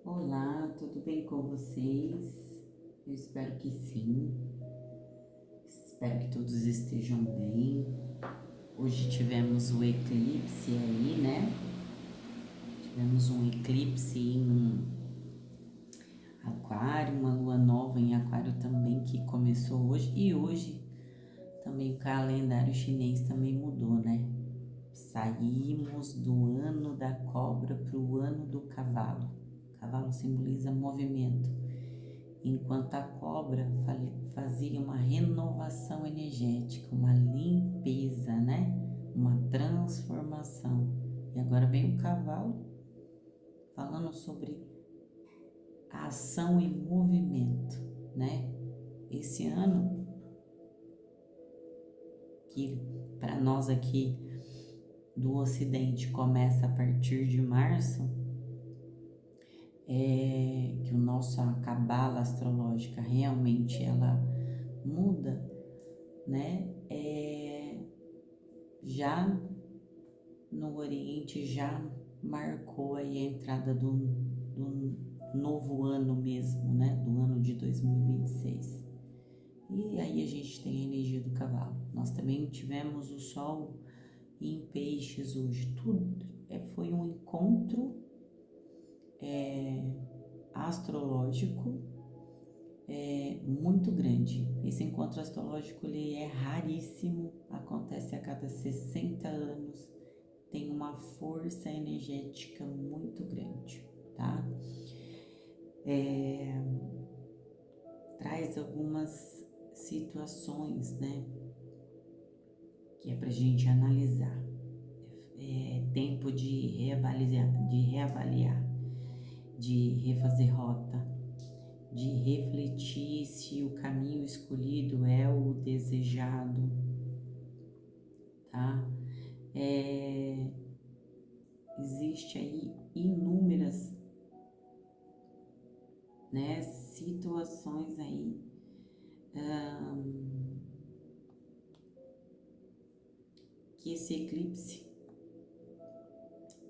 Olá, tudo bem com vocês? Eu espero que sim. Espero que todos estejam bem. Hoje tivemos o eclipse aí, né? Tivemos um eclipse em Aquário, uma lua nova em Aquário também que começou hoje. E hoje também o calendário chinês também mudou, né? Saímos do ano da cobra para o ano do cavalo. O cavalo simboliza movimento, enquanto a cobra fazia uma renovação energética, uma limpeza, né? Uma transformação. E agora vem o cavalo falando sobre a ação e movimento, né? Esse ano, que para nós aqui do Ocidente começa a partir de março, que o nossa cabala astrológica realmente ela muda, né? Já no Oriente já marcou aí a entrada do novo ano mesmo, né? Do ano de 2026. E aí a gente tem a energia do cavalo. Nós também tivemos o Sol em Peixes hoje. Tudo foi um encontro astrológico muito grande. Esse encontro astrológico ele é raríssimo, acontece a cada 60 anos, tem uma força energética muito grande, tá? Traz algumas situações, né, que é pra gente analisar. É tempo de reavaliar, de refazer rota, de refletir se o caminho escolhido é o desejado, tá? Existe aí inúmeras, né, situações aí que esse eclipse,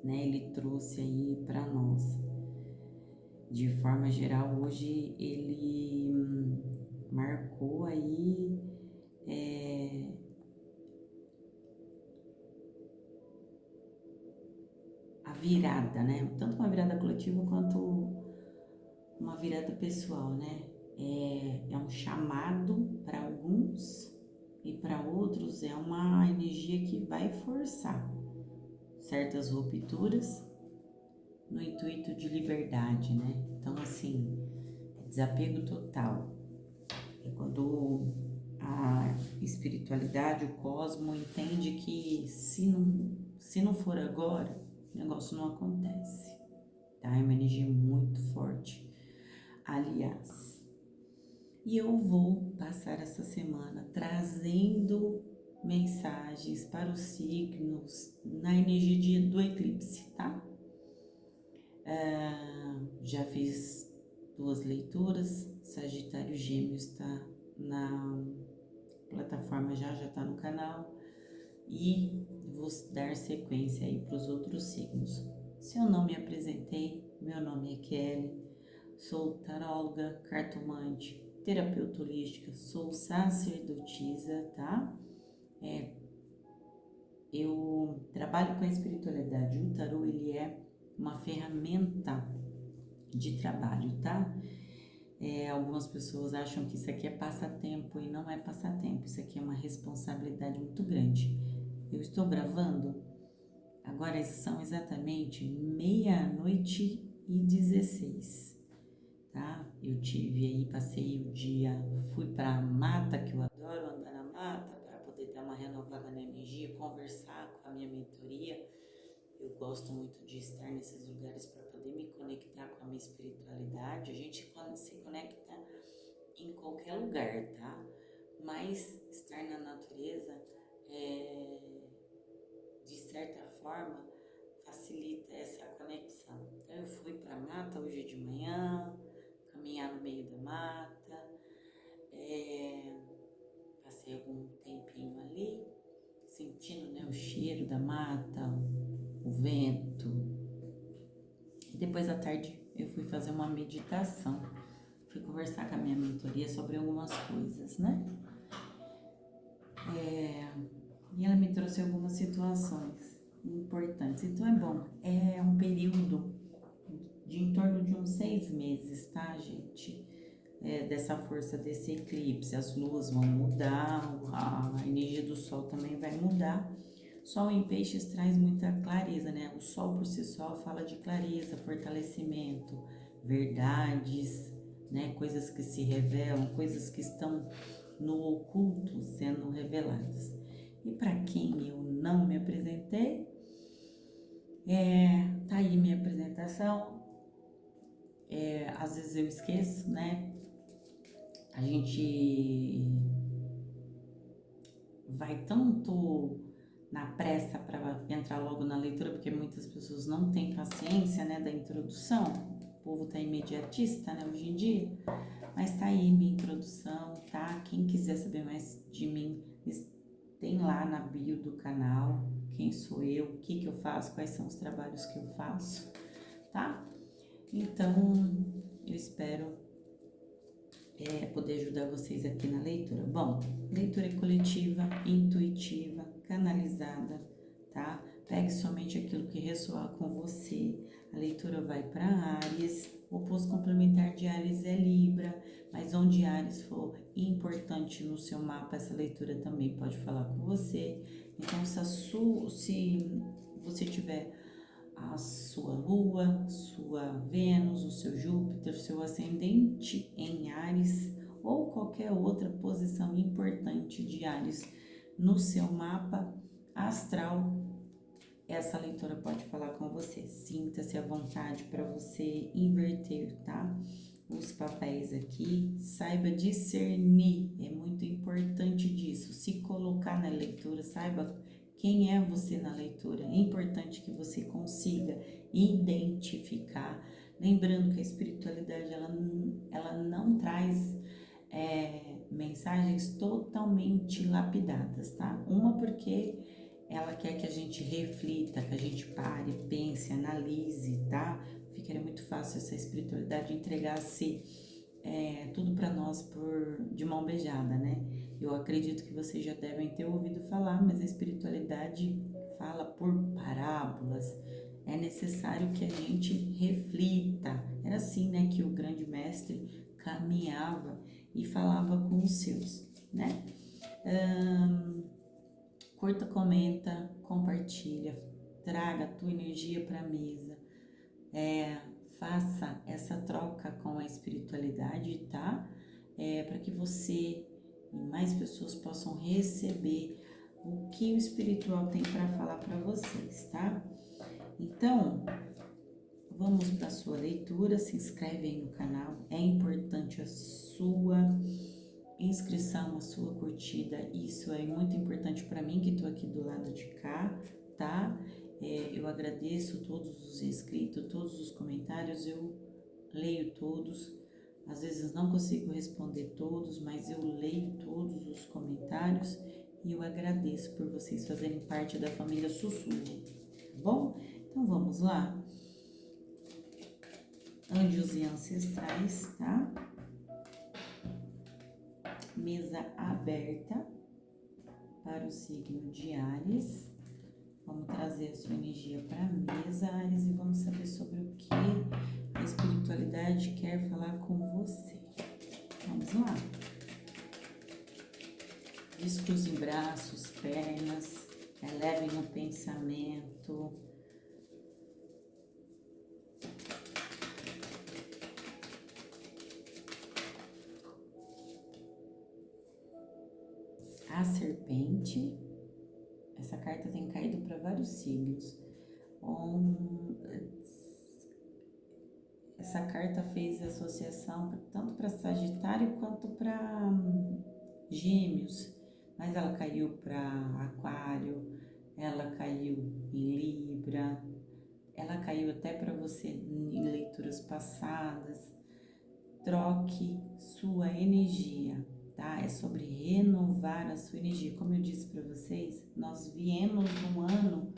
né, ele trouxe aí para nós. De forma geral, hoje ele marcou aí a virada, né? Tanto uma virada coletiva quanto uma virada pessoal, né? É um chamado para alguns e para outros é uma energia que vai forçar certas rupturas no intuito de liberdade, né? Então, assim, desapego total. É quando a espiritualidade, o cosmo, entende que se não for agora, o negócio não acontece, tá? É uma energia muito forte, aliás. E eu vou passar essa semana trazendo mensagens para os signos na energia do eclipse, tá? Já fiz 2 leituras, Sagitário Gêmeos está na plataforma, já está no canal, e vou dar sequência aí para os outros signos. Se eu não me apresentei, meu nome é Kelly, sou taróloga, cartomante, terapeuta holística, sou sacerdotisa, tá? Eu trabalho com a espiritualidade, o tarô ele é uma ferramenta de trabalho, tá? Algumas pessoas acham que isso aqui é passatempo e não é passatempo, isso aqui é uma responsabilidade muito grande. Eu estou gravando, agora são exatamente 00:16, tá? Eu tive aí, passei o dia, fui pra mata, que eu adoro andar na mata, para poder dar uma renovada na energia, conversar com a minha mentoria. Eu gosto muito de estar nesses lugares para poder me conectar com a minha espiritualidade. A gente se conecta em qualquer lugar, tá? Mas estar na natureza, de certa forma, facilita essa conexão. Então, eu fui para a mata hoje de manhã, caminhar no meio da mata, passei algum tempinho ali, sentindo, né, o cheiro da mata, o vento. E depois à tarde eu fui fazer uma meditação, fui conversar com a minha mentoria sobre algumas coisas, né? E ela me trouxe algumas situações importantes. Então é bom, é um período de em torno de uns 6 meses, tá, gente? Dessa força desse eclipse, as luas vão mudar, a energia do sol também vai mudar. Sol em peixes traz muita clareza, né? O sol por si só fala de clareza, fortalecimento, verdades, né? Coisas que se revelam, coisas que estão no oculto sendo reveladas. E para quem eu não me apresentei, tá aí minha apresentação. Às vezes eu esqueço, né? A gente vai tanto na pressa para entrar logo na leitura, porque muitas pessoas não têm paciência, né, da introdução. O povo tá imediatista, né, hoje em dia. Mas tá aí minha introdução, tá? Quem quiser saber mais de mim, tem lá na bio do canal, quem sou eu, o que eu faço, quais são os trabalhos que eu faço, tá? Então, eu espero poder ajudar vocês aqui na leitura. Bom, leitura coletiva, intuitiva, canalizada, tá? Pegue somente aquilo que ressoar com você. A leitura vai para Áries, o oposto complementar de Áries é Libra, mas onde Áries for importante no seu mapa, essa leitura também pode falar com você. Então, se você tiver a sua Lua, sua Vênus, o seu Júpiter, o seu ascendente em Áries ou qualquer outra posição importante de Áries no seu mapa astral, essa leitura pode falar com você. Sinta-se à vontade para você inverter, tá? Os papéis aqui, saiba discernir, é muito importante disso, se colocar na leitura, saiba quem é você na leitura. É importante que você consiga identificar, lembrando que a espiritualidade ela não traz mensagens totalmente lapidadas, tá? Uma porque ela quer que a gente reflita, que a gente pare, pense, analise, tá? Ficaria muito fácil essa espiritualidade entregasse tudo para nós de mão beijada, né? Eu acredito que vocês já devem ter ouvido falar, mas a espiritualidade fala por parábolas. É necessário que a gente reflita. Era assim, né, que o grande mestre caminhava e falava com os seus, né? Curta, comenta, compartilha, traga a tua energia para a mesa. Faça essa troca com a espiritualidade, tá? Para que você e mais pessoas possam receber o que o espiritual tem para falar para vocês, tá? Então, vamos para a sua leitura, se inscreve aí no canal, é importante a sua inscrição, a sua curtida, isso é muito importante para mim que estou aqui do lado de cá, tá? Eu agradeço todos os inscritos, todos os comentários, eu leio todos, às vezes não consigo responder todos, mas eu leio todos os comentários e eu agradeço por vocês fazerem parte da família Sussurro, tá bom? Então vamos lá. Anjos e ancestrais, tá? Mesa aberta para o signo de Áries. Vamos trazer a sua energia para a mesa, Áries, e vamos saber sobre o que a espiritualidade quer falar com você. Vamos lá. Descruzem braços, pernas, elevem o pensamento. A serpente, essa carta tem caído para vários signos. Essa carta fez associação tanto para Sagitário quanto para Gêmeos, mas ela caiu para Aquário, ela caiu em Libra, ela caiu até para você em leituras passadas. Troque sua energia, tá? É sobre renovar a sua energia. Como eu disse para vocês, nós viemos num ano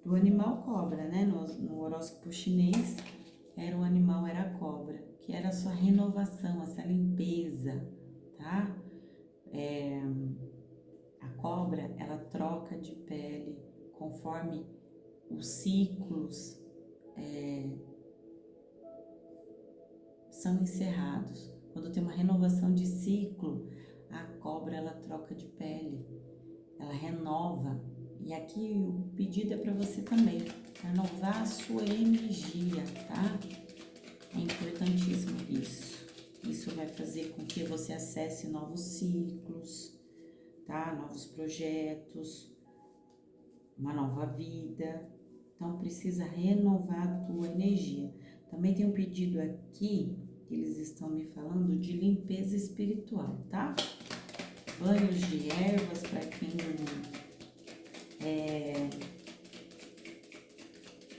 do animal cobra, né? No horóscopo chinês, o animal era a cobra, que era a sua renovação, essa limpeza, tá? A cobra, ela troca de pele conforme os ciclos são encerrados. Quando tem uma renovação de ciclo, a cobra, ela troca de pele, ela renova. E aqui o pedido é para você também, renovar a sua energia, tá? É importantíssimo isso. Isso vai fazer com que você acesse novos ciclos, tá? Novos projetos, uma nova vida. Então precisa renovar a tua energia. Também tem um pedido aqui que eles estão me falando de limpeza espiritual, tá? Banhos de ervas para quem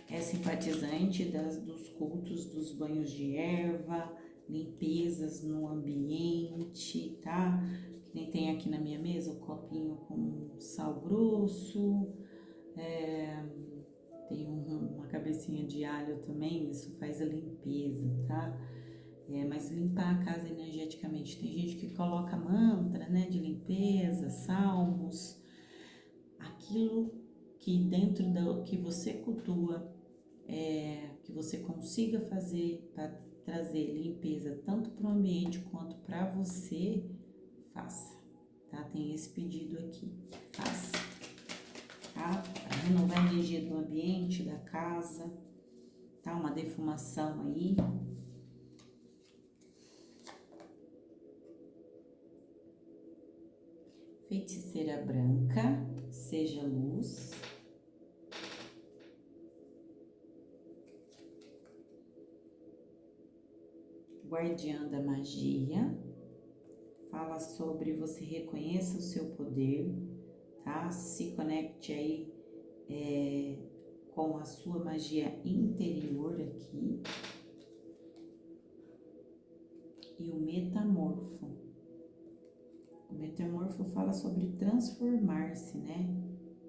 é simpatizante dos cultos dos banhos de erva, limpezas no ambiente, tá? Que nem tem aqui na minha mesa o copinho com sal grosso, tem uma cabecinha de alho também, isso faz a limpeza, tá? Mas limpar a casa energeticamente. Tem gente que coloca mantra, né, de limpeza, salmos, aquilo que dentro do que você cultua, que você consiga fazer para trazer limpeza tanto para o ambiente quanto para você, faça, tá? Tem esse pedido aqui, faça, tá? Para renovar a energia do ambiente, da casa, tá? Uma defumação aí. Feiticeira branca, seja luz. Guardiã da magia, fala sobre você reconheça o seu poder, tá? Se conecte aí com a sua magia interior aqui. E o metamorfo. O metamorfo fala sobre transformar-se, né?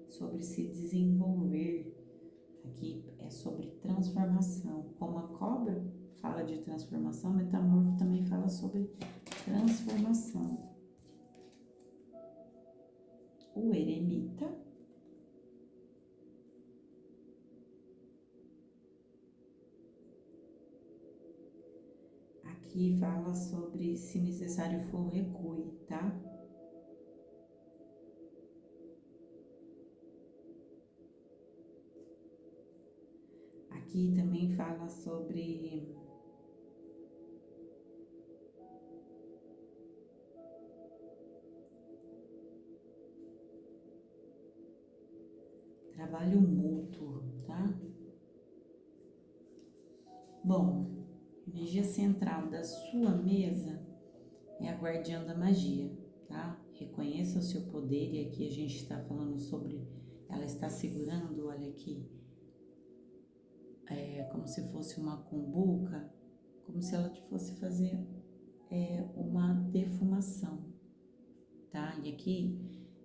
Sobre se desenvolver. Aqui é sobre transformação. Como a cobra fala de transformação, o metamorfo também fala sobre transformação. O eremita. Aqui fala sobre se necessário for recue, tá? Aqui também fala sobre trabalho mútuo, tá? Bom, energia central da sua mesa é a guardiã da magia, tá? Reconheça o seu poder, e aqui a gente está falando sobre, ela está segurando, olha aqui, como se fosse uma cumbuca, como se ela fosse fazer uma defumação, tá? E aqui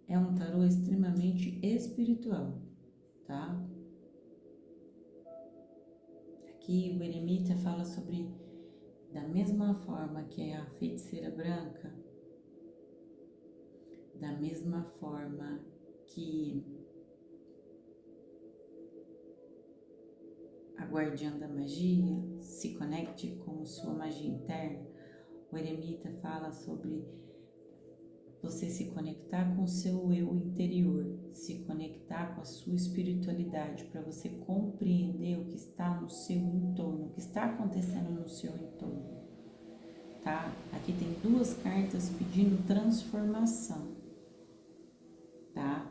é um tarô extremamente espiritual, tá? Aqui o eremita fala sobre, da mesma forma que é a feiticeira branca, da mesma forma que a guardiã da magia, se conecte com sua magia interna. O eremita fala sobre você se conectar com o seu eu interior, se conectar com a sua espiritualidade, para você compreender o que está no seu entorno, o que está acontecendo no seu entorno, tá? Aqui tem duas cartas pedindo transformação, tá?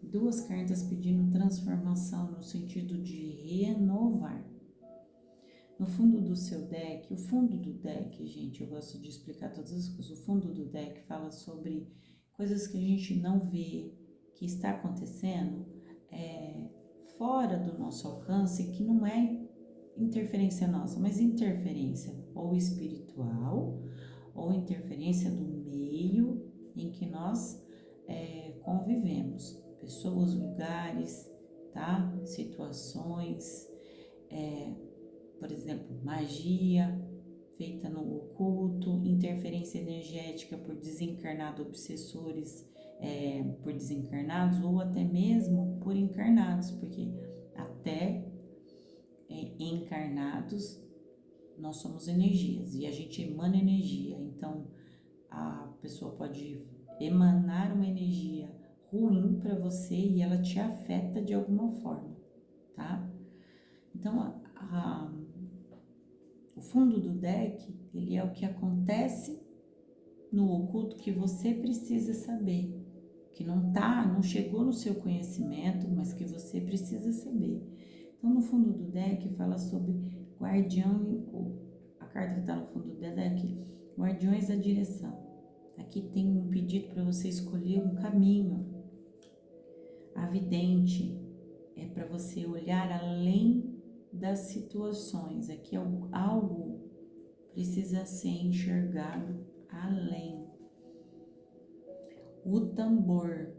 Duas cartas pedindo transformação no sentido de renovar. No fundo do seu deck, o fundo do deck, gente, eu gosto de explicar todas as coisas. O fundo do deck fala sobre coisas que a gente não vê, que está acontecendo fora do nosso alcance, que não é interferência nossa, mas interferência ou espiritual, ou interferência do meio em que nós convivemos. Pessoas, lugares, tá? Situações, por exemplo, magia feita no oculto, interferência energética por desencarnados obsessores, por desencarnados ou até mesmo por encarnados, porque até encarnados nós somos energias e a gente emana energia, então a pessoa pode emanar uma energia ruim para você e ela te afeta de alguma forma, tá? Então o fundo do deck, ele é o que acontece no oculto que você precisa saber, que não chegou no seu conhecimento, mas que você precisa saber. Então, no fundo do deck fala sobre guardião, a carta que está no fundo do deck, guardiões da direção. Aqui tem um pedido para você escolher um caminho. A vidente é para você olhar além das situações. Aqui algo precisa ser enxergado além. O tambor.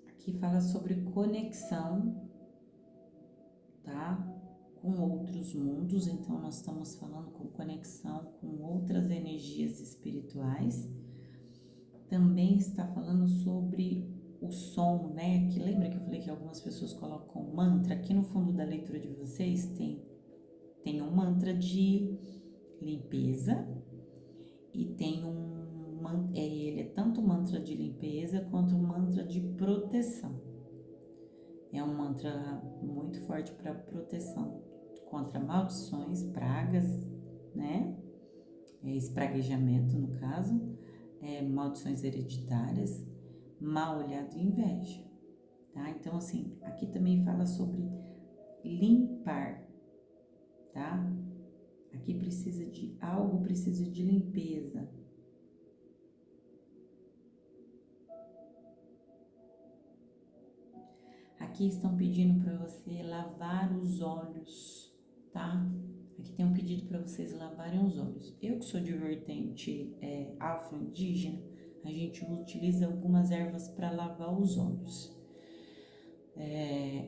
Aqui fala sobre conexão, tá? Com outros mundos, então nós estamos falando com conexão com outras energias espirituais. Também está falando sobre o som, né? Que lembra que eu falei que algumas pessoas colocam mantra? Aqui no fundo da leitura de vocês tem um mantra de limpeza e tem ele é tanto mantra de limpeza quanto um mantra de proteção. É um mantra muito forte para proteção contra maldições, pragas, né? Espraguejamento no caso, maldições hereditárias, mal olhado e inveja, tá? Então assim, aqui também fala sobre limpar, tá? Aqui precisa de limpeza. Aqui estão pedindo para você lavar os olhos, tá? Aqui tem um pedido para vocês lavarem os olhos. Eu que sou de vertente afro-indígena, a gente utiliza algumas ervas para lavar os olhos.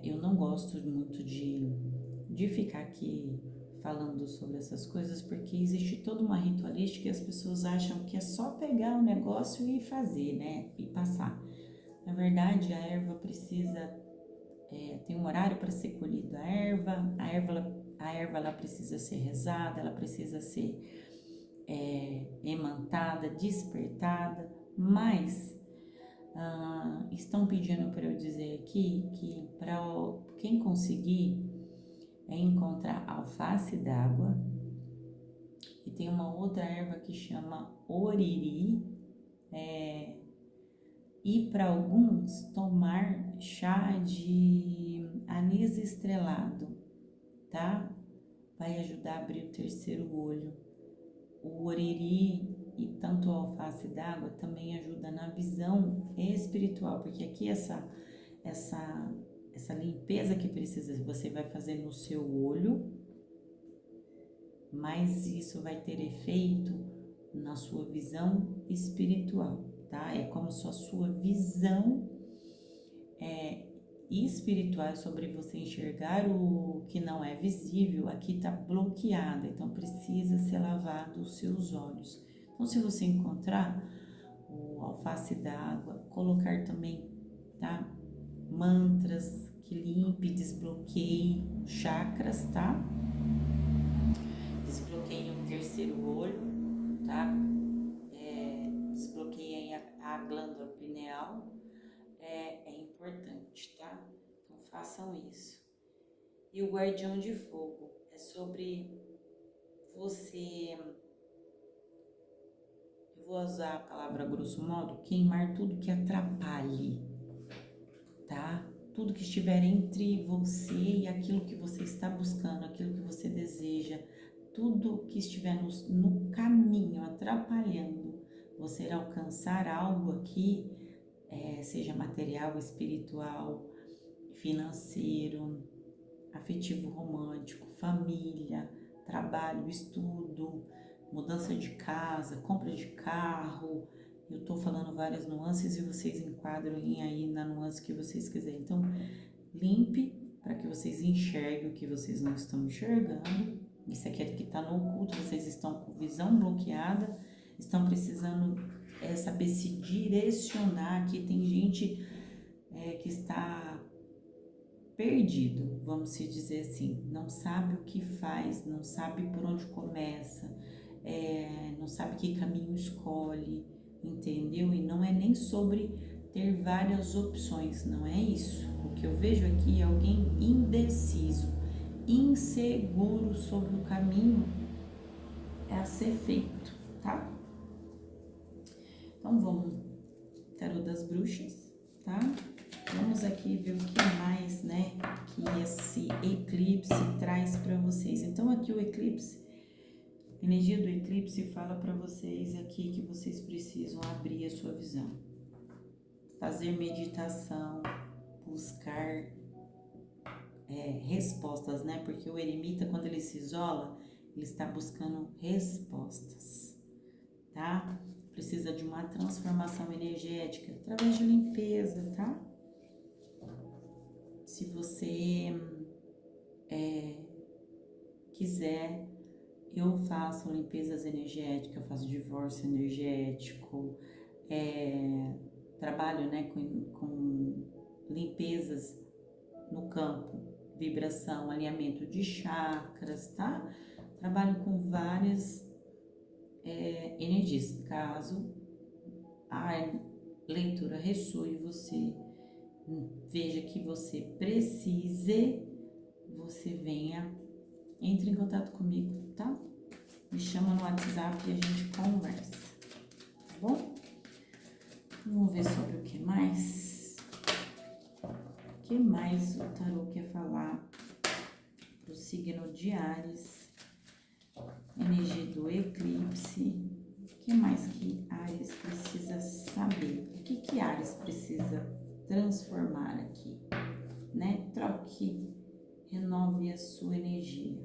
Eu não gosto muito de ficar aqui falando sobre essas coisas, porque existe toda uma ritualística e as pessoas acham que é só pegar o negócio e fazer, né? E passar. Na verdade, a erva precisa... tem um horário para ser colhida a erva ela precisa ser rezada, ela precisa ser emantada, despertada, mas estão pedindo para eu dizer aqui que para quem conseguir encontrar alface d'água, e tem uma outra erva que chama oriri, e para alguns tomar chá de anis estrelado, tá? Vai ajudar a abrir o terceiro olho. O oriri e tanto a alface d'água também ajuda na visão espiritual, porque aqui essa limpeza que precisa você vai fazer no seu olho, mas isso vai ter efeito na sua visão espiritual, tá? É como se a sua visão espiritual sobre você enxergar o que não é visível, aqui tá bloqueada, então precisa ser lavado os seus olhos. Então, se você encontrar o alface d'água, colocar também, tá? Mantras que limpe, desbloqueie chakras, tá? Desbloqueie o terceiro olho, tá? Desbloqueie a glândula pineal, é importante, tá? Então façam isso. E o guardião de fogo é sobre você, eu vou usar a palavra grosso modo, queimar tudo que atrapalhe, tá? Tudo que estiver entre você e aquilo que você está buscando, aquilo que você deseja, tudo que estiver no caminho, atrapalhando você alcançar algo aqui, seja material, espiritual, financeiro, afetivo romântico, família, trabalho, estudo, mudança de casa, compra de carro. Eu tô falando várias nuances e vocês enquadram aí na nuance que vocês quiserem. Então, limpe para que vocês enxerguem o que vocês não estão enxergando. Isso aqui é que está no oculto, vocês estão com visão bloqueada, estão precisando saber se direcionar. Aqui tem gente que está perdido, vamos se dizer assim, não sabe o que faz, não sabe por onde começa, não sabe que caminho escolhe, entendeu? E não é nem sobre ter várias opções, não é isso. O que eu vejo aqui é alguém indeciso, inseguro sobre o caminho a ser feito, tá? Então vamos, tarô das bruxas, tá? Vamos aqui ver o que mais, né, que esse eclipse traz para vocês. Então aqui o eclipse, a energia do eclipse fala para vocês aqui que vocês precisam abrir a sua visão, fazer meditação, buscar respostas, né? Porque o eremita, quando ele se isola, ele está buscando respostas, tá? Precisa de uma transformação energética através de limpeza, tá? Se você quiser, eu faço limpezas energéticas, eu faço divórcio energético, trabalho, né, com limpezas no campo, vibração, alinhamento de chakras, tá? Trabalho com várias energias. Caso a leitura ressoe você, veja que você precise, você venha, entre em contato comigo, tá? Me chama no WhatsApp e a gente conversa, tá bom? Vamos ver sobre o que mais. O que mais o tarô quer falar pro signo de Áries? Energia do eclipse. O que mais que Áries precisa saber? O que Áries precisa transformar aqui, né? Troque, renove a sua energia.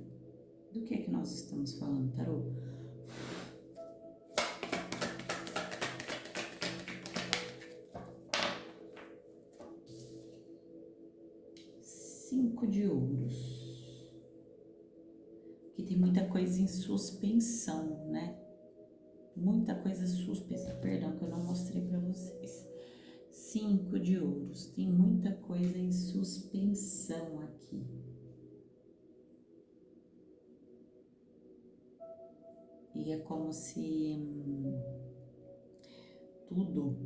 Do que é que nós estamos falando, tarô? Cinco de ouros. Que tem muita coisa em suspensão, né? Muita coisa suspensa, perdão que eu não mostrei para vocês. 5 de ouros, tem muita coisa em suspensão aqui. E é como se tudo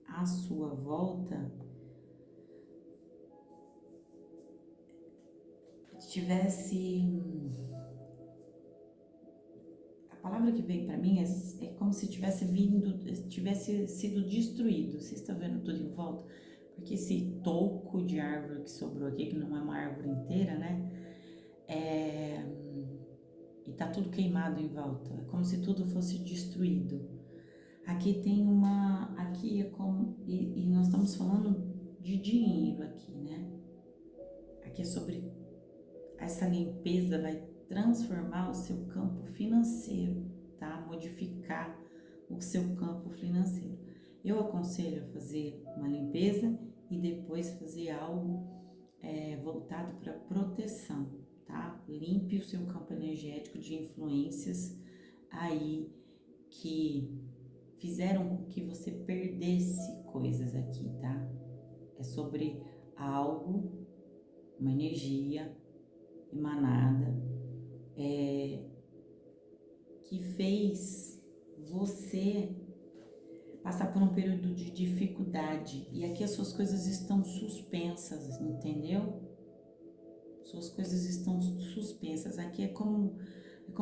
à sua volta tivesse... A palavra que veio para mim é como se tivesse sido destruído. Vocês estão vendo tudo em volta? Porque esse toco de árvore que sobrou aqui, que não é uma árvore inteira, né? E tá tudo queimado em volta. É como se tudo fosse destruído. Aqui tem aqui é como... E nós estamos falando de dinheiro aqui, né? Aqui é sobre... Essa limpeza vai transformar o seu campo financeiro, tá? Modificar o seu campo financeiro. Eu aconselho a fazer uma limpeza e depois fazer algo voltado para proteção, tá? Limpe o seu campo energético de influências aí que fizeram com que você perdesse coisas aqui, tá? É sobre algo, uma energia emanada, que fez você passar por um período de dificuldade, e aqui as suas coisas estão suspensas, entendeu? Suas coisas estão suspensas. Aqui é como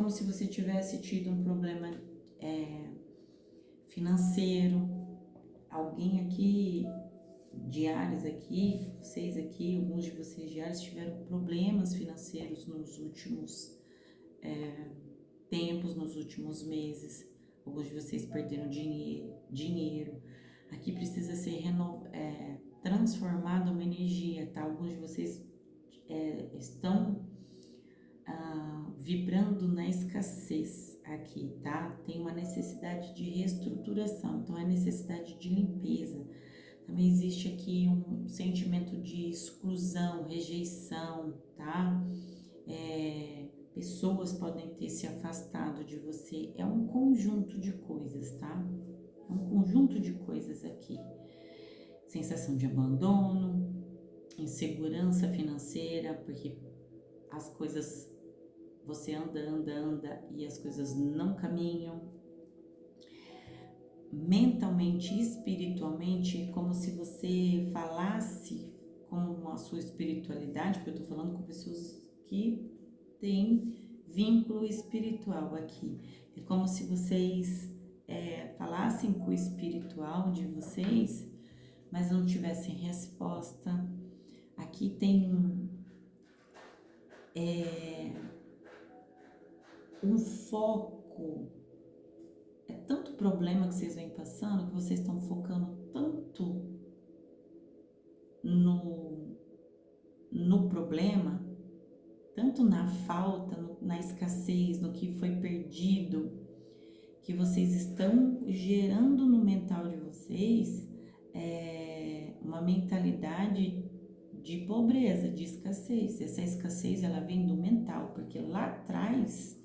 se você tivesse tido um problema financeiro. Alguém aqui de Áries aqui, vocês aqui, alguns de vocês de Áries tiveram problemas financeiros nos últimos tempos, nos últimos meses. Alguns de vocês perderam dinheiro. Aqui precisa ser transformada uma energia, tá? Alguns de vocês estão vibrando na escassez aqui, tá? Tem uma necessidade de reestruturação, então é necessidade de limpeza. Também existe aqui um sentimento de exclusão, rejeição, tá? Pessoas podem ter se afastado de você. É um conjunto de coisas, tá? É um conjunto de coisas aqui. Sensação de abandono, insegurança financeira, porque as coisas, você anda e as coisas não caminham. Mentalmente, espiritualmente, como se você falasse com a sua espiritualidade, porque eu tô falando com pessoas que têm vínculo espiritual aqui. É como se vocês falassem com o espiritual de vocês, mas não tivessem resposta. Aqui tem um foco, é tanto problema que vocês vêm passando, que vocês estão focando tanto no problema, tanto na falta, na escassez, no que foi perdido, que vocês estão gerando no mental de vocês uma mentalidade de pobreza, de escassez. Essa escassez, ela vem do mental, porque lá atrás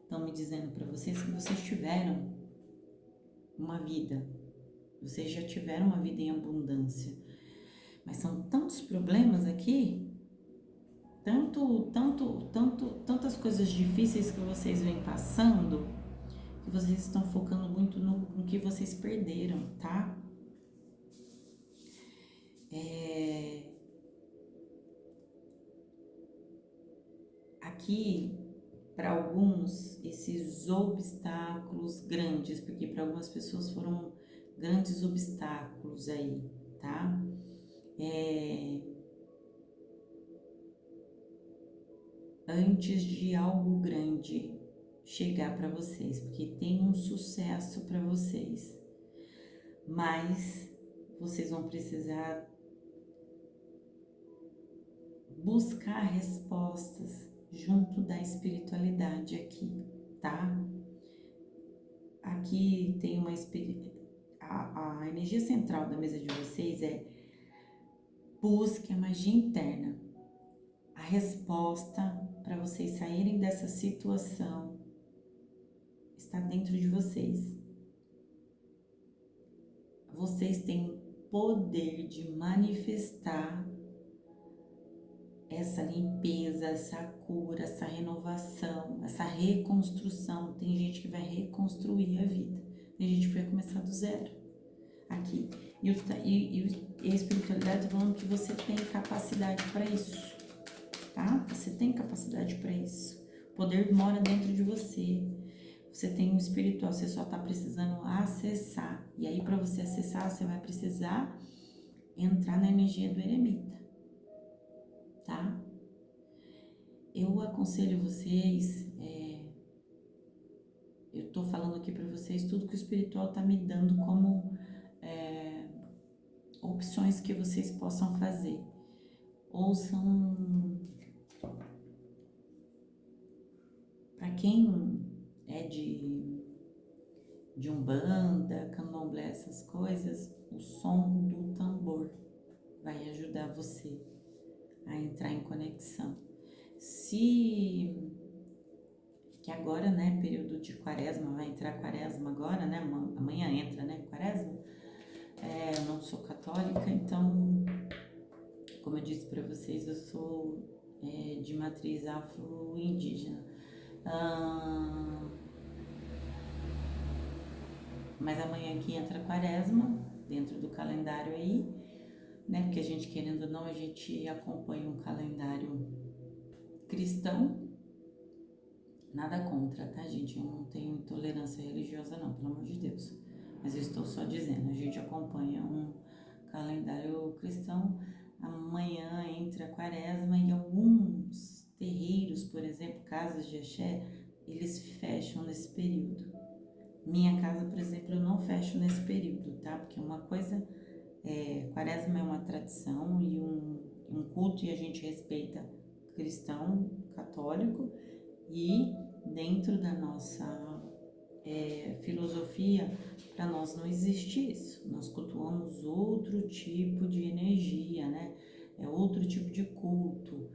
estão me dizendo para vocês que vocês tiveram uma vida, vocês já tiveram uma vida em abundância, mas são tantos problemas aqui, tantas coisas difíceis que vocês vêm passando, que vocês estão focando muito no que vocês perderam, tá? Aqui, para alguns, esses obstáculos grandes, porque para algumas pessoas foram grandes obstáculos aí, tá? Antes de algo grande chegar para vocês, porque tem um sucesso para vocês, mas vocês vão precisar buscar respostas junto da espiritualidade aqui, tá? Aqui tem a energia central da mesa de vocês é: busque a magia interna. A resposta para vocês saírem dessa situação está dentro de vocês. Vocês têm poder de manifestar essa limpeza, essa cura, essa renovação, essa reconstrução. Tem gente que vai reconstruir a vida, tem gente que vai começar do zero aqui. E a espiritualidade está falando que você tem capacidade para isso, tá? Você tem capacidade para isso. O poder mora dentro de você. Você tem um espiritual, você só está precisando acessar. E aí, para você acessar, você vai precisar entrar na energia do eremita, tá? Eu aconselho vocês, eu tô falando aqui para vocês tudo que o espiritual tá me dando como opções que vocês possam fazer. Ouçam, para quem é de umbanda, candomblé, essas coisas, o som do tambor vai ajudar você a entrar em conexão. Que agora, né, período de quaresma, vai entrar quaresma agora, né, amanhã entra, né, quaresma, eu não sou católica, então, como eu disse para vocês, eu sou de matriz afro-indígena, mas amanhã aqui entra quaresma, dentro do calendário aí, né, porque a gente, querendo ou não, a gente acompanha um calendário cristão. Nada contra, tá, gente? Eu não tenho intolerância religiosa, não, pelo amor de Deus. Mas eu estou só dizendo, a gente acompanha um calendário cristão. Amanhã entra a quaresma e alguns terreiros, por exemplo, casas de axé, eles fecham nesse período. Minha casa, por exemplo, eu não fecho nesse período, tá? Porque uma coisa, quaresma é uma tradição e um culto e a gente respeita cristão, católico, e dentro da nossa filosofia, para nós não existe isso. Nós cultuamos outro tipo de energia, né? É outro tipo de culto.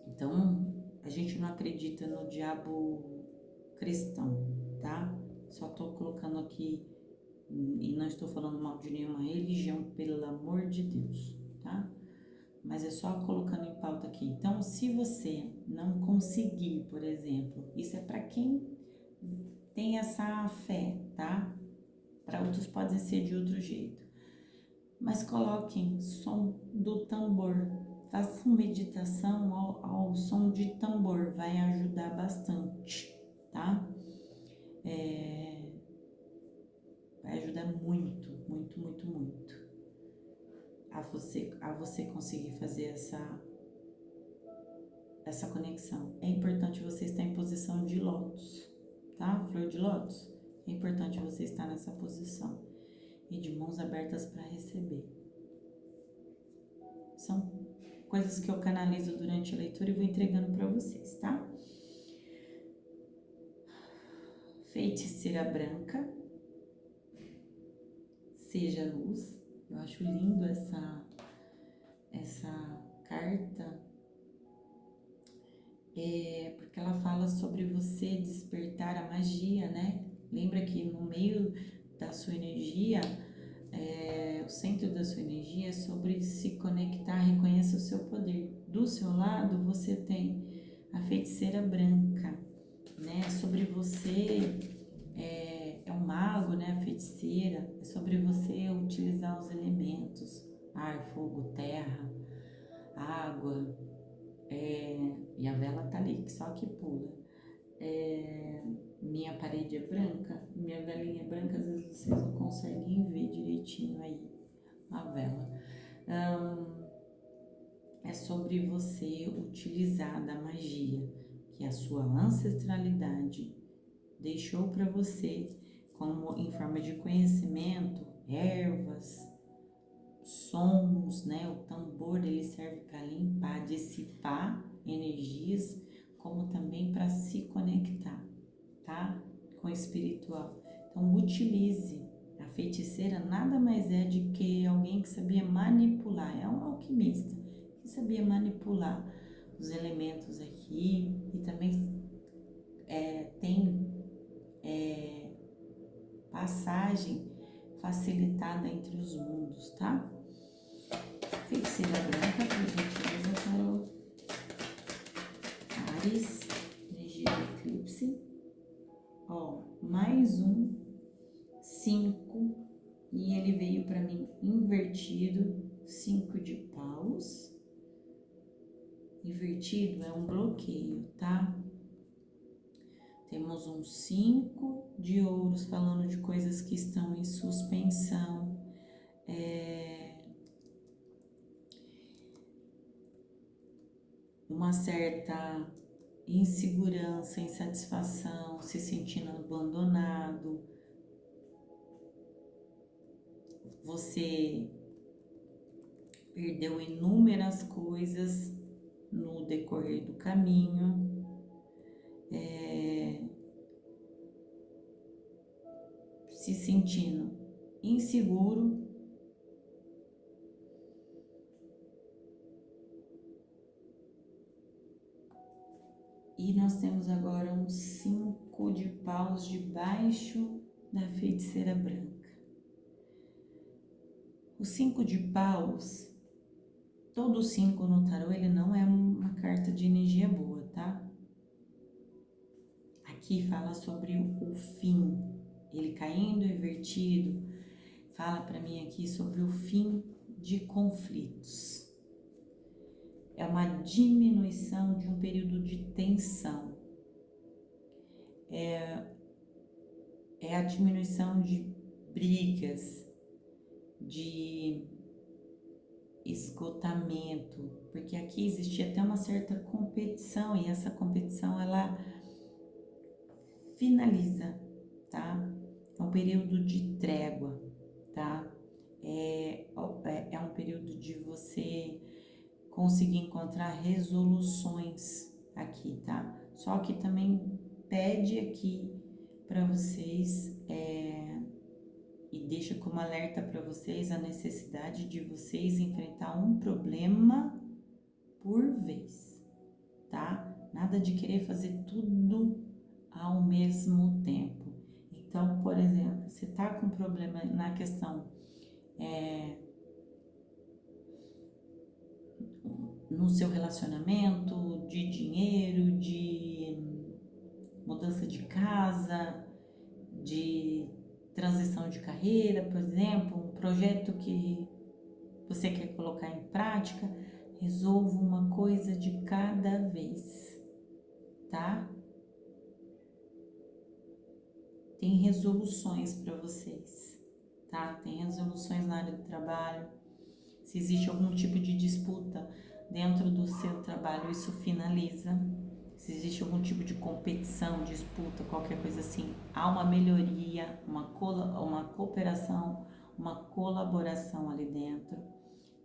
Então, a gente não acredita no diabo cristão, tá? Só tô colocando aqui, e não estou falando mal de nenhuma religião, pelo amor de Deus, tá? Mas é só colocando em pauta aqui. Então, se você não conseguir, por exemplo, isso é para quem tem essa fé, tá? Para outros pode ser de outro jeito. Mas coloquem som do tambor. Façam meditação ao som de tambor, vai ajudar bastante, tá? Vai ajudar muito, muito, muito, muito a você conseguir fazer essa conexão. É importante você estar em posição de lótus, tá? Flor de lótus. É importante você estar nessa posição e de mãos abertas para receber. São coisas que eu canalizo durante a leitura e vou entregando para vocês, tá? Feiticeira branca, seja luz. Eu acho lindo essa carta, porque ela fala sobre você despertar a magia, né? Lembra que no meio da sua energia, o centro da sua energia é sobre se conectar, reconheça o seu poder. Do seu lado, você tem a feiticeira branca, né? Sobre você, é um mago, né? A feiticeira, é sobre você utilizar os elementos, ar, fogo, terra, água, e a vela tá ali, só que pula. Minha parede é branca, minha velinha é branca, às vezes vocês não conseguem ver direitinho aí a vela. É sobre você utilizar da magia que a sua ancestralidade deixou para você como em forma de conhecimento, ervas, sons, né? O tambor ele serve para limpar, dissipar energias, como também para se conectar, tá? Com o espiritual. Então utilize. A feiticeira nada mais é de que alguém que sabia manipular, é um alquimista que sabia manipular os elementos aqui e também tem passagem facilitada entre os mundos, tá? Feiticeira branca, por gentileza, tarô. Áries, energia do eclipse. Ó, mais um 5 e ele veio para mim invertido, 5 de paus. Invertido é um bloqueio, tá? Temos um 5 de ouros falando de coisas que estão em suspensão. Uma certa insegurança, insatisfação, se sentindo abandonado. Você perdeu inúmeras coisas no decorrer do caminho. Se sentindo inseguro. E nós temos agora um 5 de paus debaixo da feiticeira branca. O 5 de paus, todo 5 no tarô, ele não é uma carta de energia boa, tá? Aqui fala sobre o fim, ele caindo invertido, fala para mim aqui sobre o fim de conflitos. É uma diminuição de um período de tensão. É a diminuição de brigas, de esgotamento, porque aqui existia até uma certa competição e essa competição ela finaliza, tá? É um período de trégua, tá? é um período de você conseguir encontrar resoluções aqui, tá? Só que também pede aqui para vocês e deixa como alerta para vocês a necessidade de vocês enfrentar um problema por vez, tá? Nada de querer fazer tudo ao mesmo tempo. Então, por exemplo, você tá com problema na questão no seu relacionamento, de dinheiro, de mudança de casa, de transição de carreira, por exemplo, um projeto que você quer colocar em prática, resolva uma coisa de cada vez, tá? Tem resoluções para vocês, tá? Tem resoluções na área do trabalho. Se existe algum tipo de disputa dentro do seu trabalho, isso finaliza. Se existe algum tipo de competição, disputa, qualquer coisa assim, há uma melhoria, uma cooperação, uma colaboração ali dentro.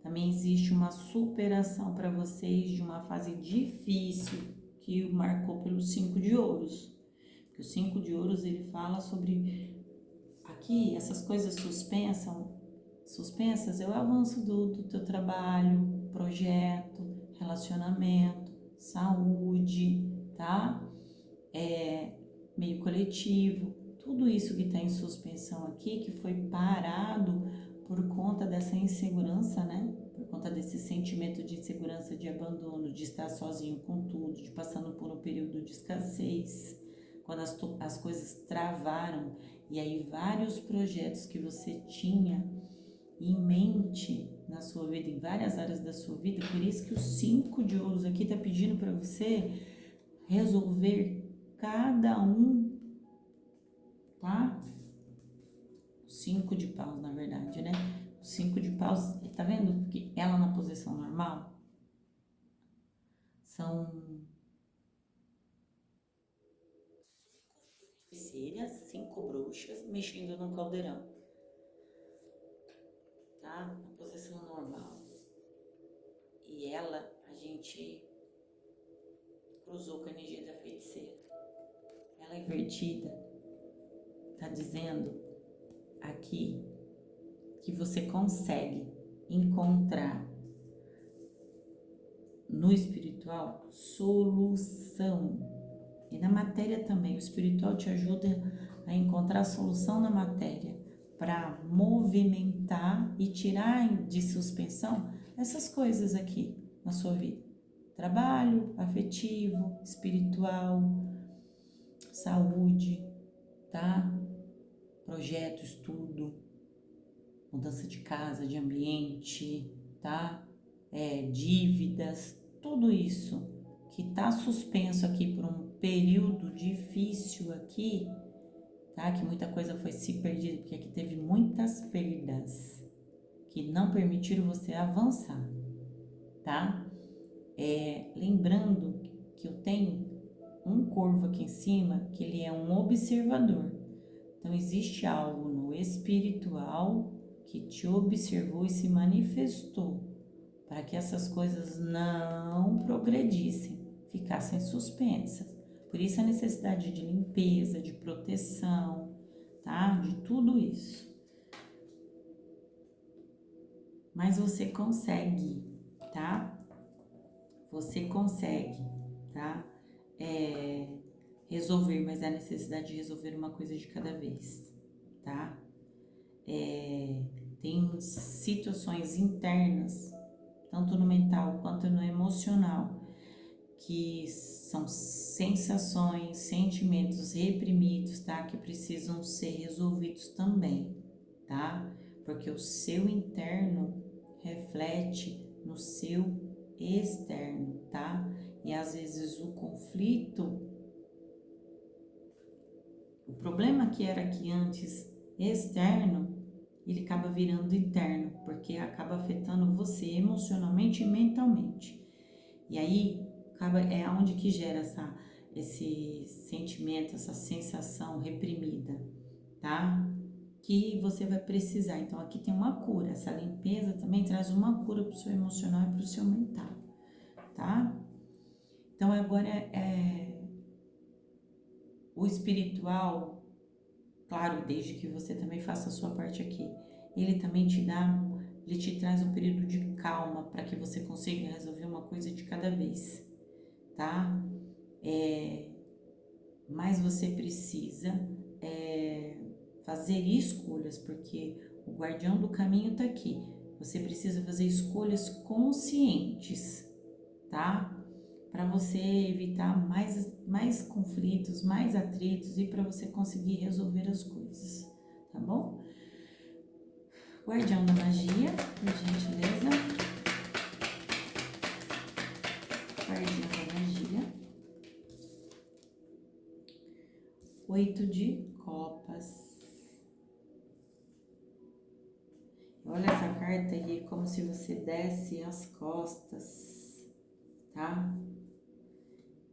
Também existe uma superação para vocês de uma fase difícil que marcou pelo 5 de ouros. Porque o 5 de ouros ele fala sobre aqui essas coisas suspensas é o avanço do teu trabalho, projeto, relacionamento, saúde, tá? Meio coletivo, tudo isso que está em suspensão aqui, que foi parado por conta dessa insegurança, né? Por conta desse sentimento de insegurança, de abandono, de estar sozinho com tudo, de passando por um período de escassez, quando as coisas travaram, e aí vários projetos que você tinha em mente na sua vida, em várias áreas da sua vida, por isso que o 5 de ouros aqui está pedindo para você resolver cada um, tá? O 5 de paus, na verdade, né? O 5 de paus, tá vendo que ela na posição normal são 5 bruxas mexendo num caldeirão, tá? Na posição normal. E ela, a gente cruzou com a energia da feiticeira. Ela invertida tá dizendo aqui que você consegue encontrar no espiritual solução. E na matéria também, o espiritual te ajuda a encontrar solução na matéria para movimentar e tirar de suspensão essas coisas aqui na sua vida. Trabalho, afetivo, espiritual, saúde, tá? Projeto, estudo, mudança de casa, de ambiente, tá? Dívidas, tudo isso que tá suspenso aqui por um período difícil aqui, tá? Que muita coisa foi se perdida, porque aqui teve muitas perdas que não permitiram você avançar, tá? Lembrando que eu tenho um corvo aqui em cima, que ele é um observador. Então existe algo no espiritual que te observou e se manifestou para que essas coisas não progredissem, ficassem suspensas. Por isso a necessidade de limpeza, de proteção, tá? De tudo isso. Mas você consegue, tá? Você consegue, tá? Resolver, mas é a necessidade de resolver uma coisa de cada vez, tá? Tem situações internas, tanto no mental quanto no emocional, que são sensações, sentimentos reprimidos, tá? Que precisam ser resolvidos também, tá? Porque o seu interno reflete no seu externo, tá? E às vezes o conflito, o problema que era aqui antes externo, ele acaba virando interno, porque acaba afetando você emocionalmente e mentalmente. E aí é onde que gera esse sentimento, essa sensação reprimida, tá? que você vai precisar. Então, aqui tem uma cura. Essa limpeza também traz uma cura para o seu emocional e para o seu mental, tá? Então, agora, o espiritual, claro, desde que você também faça a sua parte aqui, ele também ele te traz um período de calma para que você consiga resolver uma coisa de cada vez, tá? Mas você precisa fazer escolhas, porque o guardião do caminho está aqui. Você precisa fazer escolhas conscientes, tá? Para você evitar mais conflitos, mais atritos e para você conseguir resolver as coisas, tá bom? Guardião da magia, por gentileza. Guardião da magia. 8 de copas. Olha essa carta aí, como se você desse as costas, tá?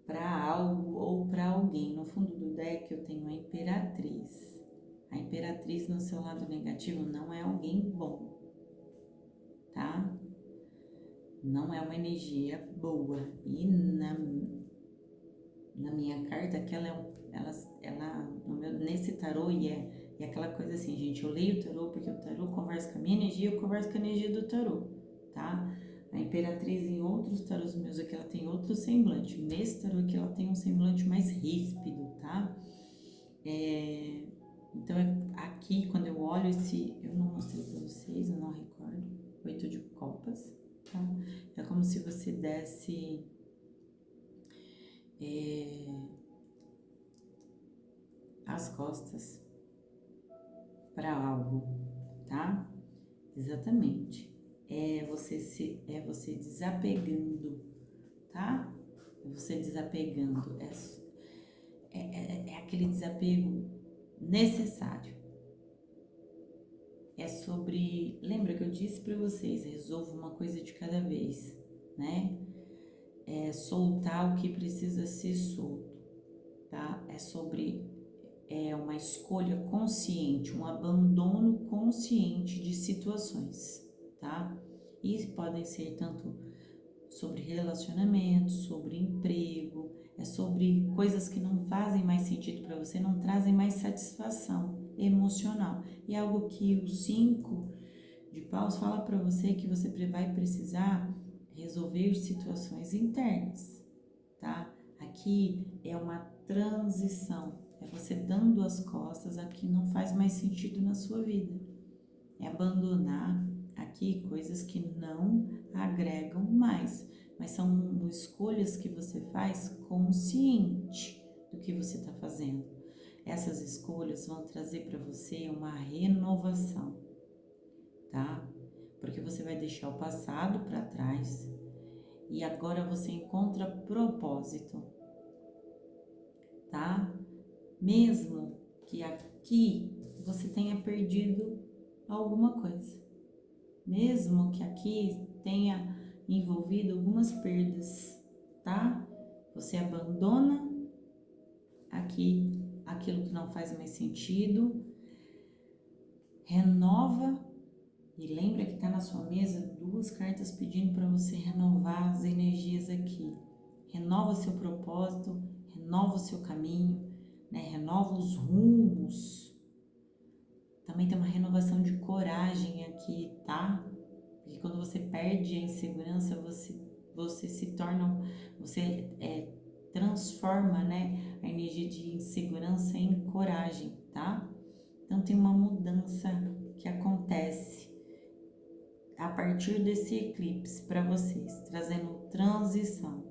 Para algo ou para alguém. No fundo do deck eu tenho a Imperatriz. A Imperatriz no seu lado negativo não é alguém bom, tá? Não é uma energia boa. E na minha carta, que nesse tarô, e aquela coisa assim, gente, eu leio o tarô porque o tarô conversa com a minha energia, eu converso com a energia do tarô, tá? A Imperatriz em outros tarôs meus aqui, ela tem outro semblante. Nesse tarô aqui, ela tem um semblante mais ríspido, tá? Então, aqui, quando eu olho eu não mostrei pra vocês, eu não recordo, 8 de copas, tá? É como se você desse as costas para algo, tá? Exatamente. É você desapegando, tá? É você desapegando. É aquele desapego necessário. É sobre... Lembra que eu disse para vocês, resolva uma coisa de cada vez, né? É soltar o que precisa ser solto, tá? É sobre uma escolha consciente, um abandono consciente de situações, tá? E podem ser tanto sobre relacionamentos, sobre emprego, sobre coisas que não fazem mais sentido para você, não trazem mais satisfação emocional. E é algo que o 5 de paus fala para você que você vai precisar resolver situações internas, tá? Aqui é uma transição, é você dando as costas a que não faz mais sentido na sua vida. É abandonar aqui coisas que não agregam mais, mas são escolhas que você faz consciente do que você está fazendo. Essas escolhas vão trazer para você uma renovação, tá? Porque você vai deixar o passado para trás e agora você encontra propósito, tá? Mesmo que aqui você tenha perdido alguma coisa, mesmo que aqui tenha envolvido algumas perdas, tá? Você abandona aqui aquilo que não faz mais sentido, renova e lembra que tá na sua mesa 2 cartas pedindo para você renovar as energias aqui. Renova seu propósito, renova o seu caminho, né? Renova os rumos. Também tem uma renovação de coragem aqui, tá? Porque quando você perde a insegurança, você se torna, você transforma, né, a energia de insegurança em coragem, tá? Então tem uma mudança que acontece a partir desse eclipse para vocês, trazendo transição.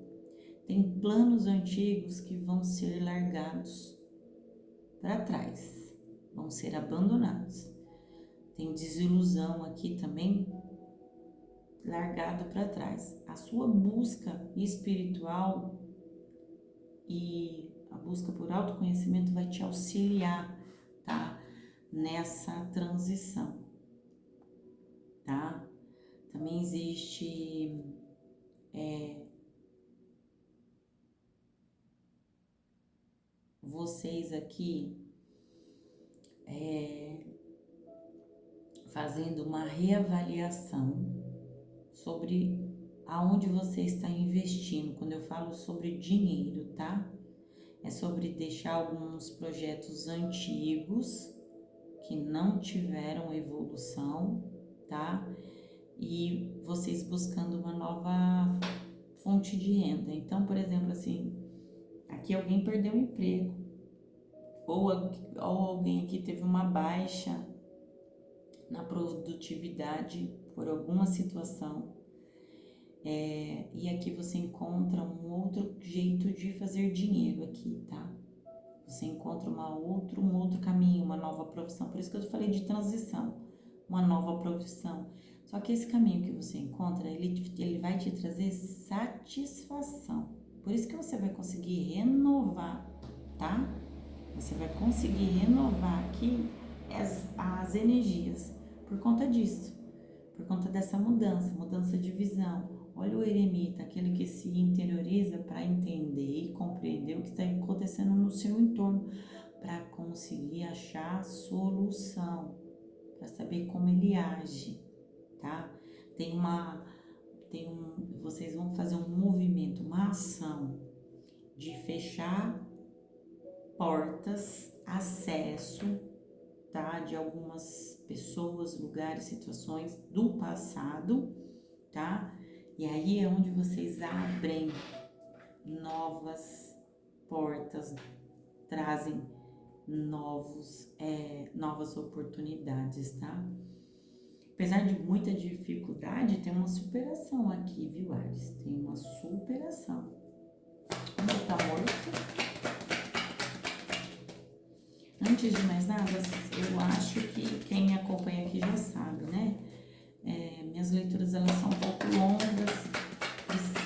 Tem planos antigos que vão ser largados para trás, vão ser abandonados. Tem desilusão aqui também largado para trás. A sua busca espiritual e a busca por autoconhecimento vai te auxiliar, tá? Nessa transição, tá? Também existe vocês aqui fazendo uma reavaliação sobre aonde você está investindo. Quando eu falo sobre dinheiro, tá? É sobre deixar alguns projetos antigos que não tiveram evolução, tá? E vocês buscando uma nova fonte de renda. Então, por exemplo, assim, aqui alguém perdeu o emprego, ou alguém aqui teve uma baixa na produtividade por alguma situação, e aqui você encontra um outro jeito de fazer dinheiro aqui, tá? Você encontra um outro caminho, uma nova profissão. Por isso que eu falei de transição, uma nova profissão. Só que esse caminho que você encontra, ele vai te trazer satisfação. Por isso que você vai conseguir renovar, tá? Você vai conseguir renovar aqui as energias por conta disso, por conta dessa mudança de visão. Olha o eremita, aquele que se interioriza para entender e compreender o que está acontecendo no seu entorno, para conseguir achar solução, para saber como ele age, tá? Vocês vão fazer um movimento, uma ação de fechar portas, acesso, tá? De algumas pessoas, lugares, situações do passado, tá? E aí é onde vocês abrem novas portas, trazem novas oportunidades, tá? Apesar de muita dificuldade, tem uma superação aqui, viu, Ares? Tem uma superação. Metamorfo. Antes de mais nada, eu acho que quem me acompanha aqui já sabe, né? Minhas leituras, elas são um pouco longas.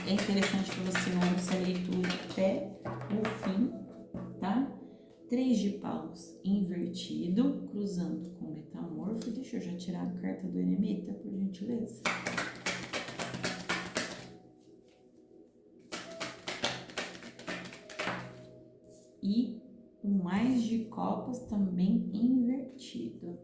É interessante que você ouça a leitura até o fim, tá? 3 de paus invertido, cruzando com metamorfo. Deixa eu já tirar a carta do eremita, por gentileza. E o mais de copas também invertido.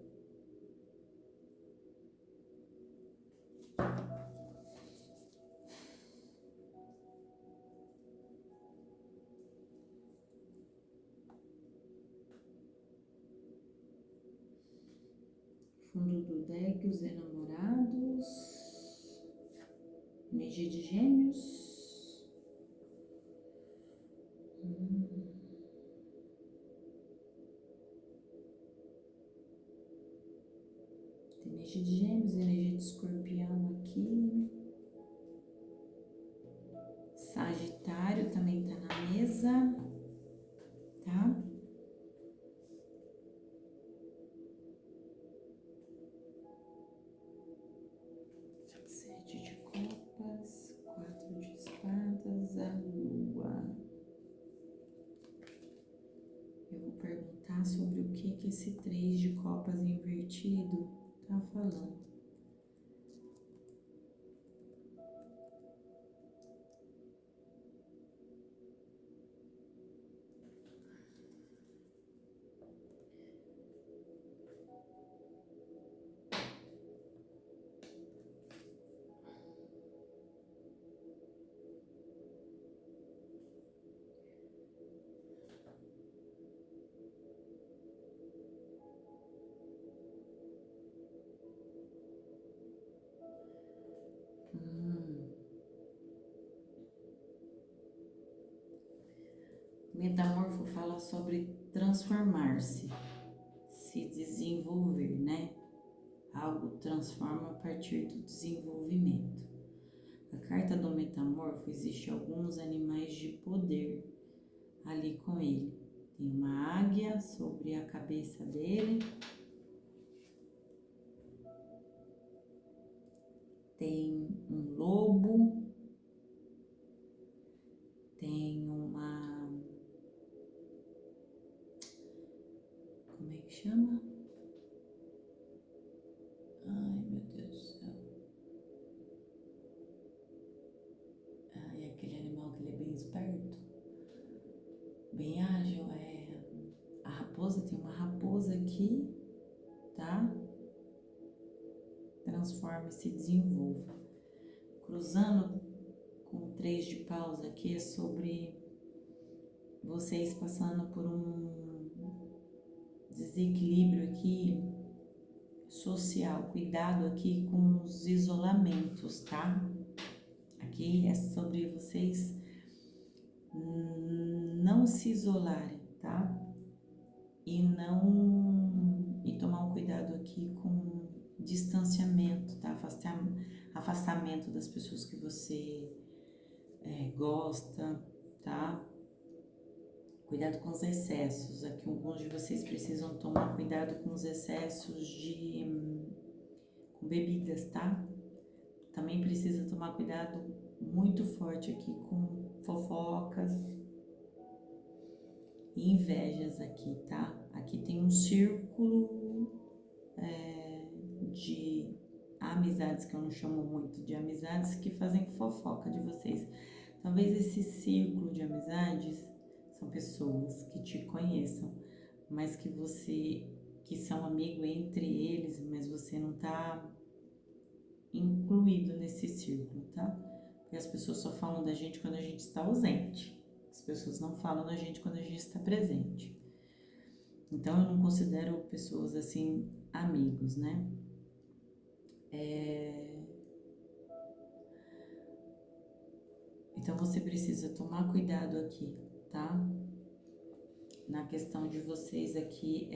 Fundo do deck, os enamorados, energia de gêmeos, energia de gêmeos, energia de escorpião aqui, Sagitário também tá na mesa, tá? Copas, 4 de espadas, a lua. Eu vou perguntar sobre o que esse 3 de copas invertido tá falando. Metamorfo fala sobre transformar-se, se desenvolver, né? Algo transforma a partir do desenvolvimento. A carta do metamorfo, existe alguns animais de poder ali com ele. Tem uma águia sobre a cabeça dele. Tem um lobo. Tem uma... Como é que chama? Ai, meu Deus do céu. Ai, aquele animal que ele é bem esperto. Bem ágil. A raposa, tem uma raposa aqui, tá? transforme e se desenvolva. Cruzando com o 3 de paus aqui é sobre vocês passando por um desequilíbrio aqui social. Cuidado aqui com os isolamentos, tá? Aqui é sobre vocês não se isolarem, tá? E tomar um cuidado aqui com distanciamento, tá? Afastamento das pessoas que você gosta, tá? Cuidado com os excessos. Aqui alguns de vocês precisam tomar cuidado com os excessos com bebidas, tá? Também precisa tomar cuidado muito forte aqui com fofocas e invejas aqui, tá? Aqui tem um círculo de amizades, que eu não chamo muito de amizades, que fazem fofoca de vocês. Talvez esse círculo de amizades são pessoas que te conheçam, mas que são amigos entre eles, mas você não tá incluído nesse círculo, tá? Porque as pessoas só falam da gente quando a gente está ausente. As pessoas não falam da gente quando a gente está presente. Então eu não considero pessoas assim amigos, né? Então você precisa tomar cuidado aqui, tá? Na questão de vocês aqui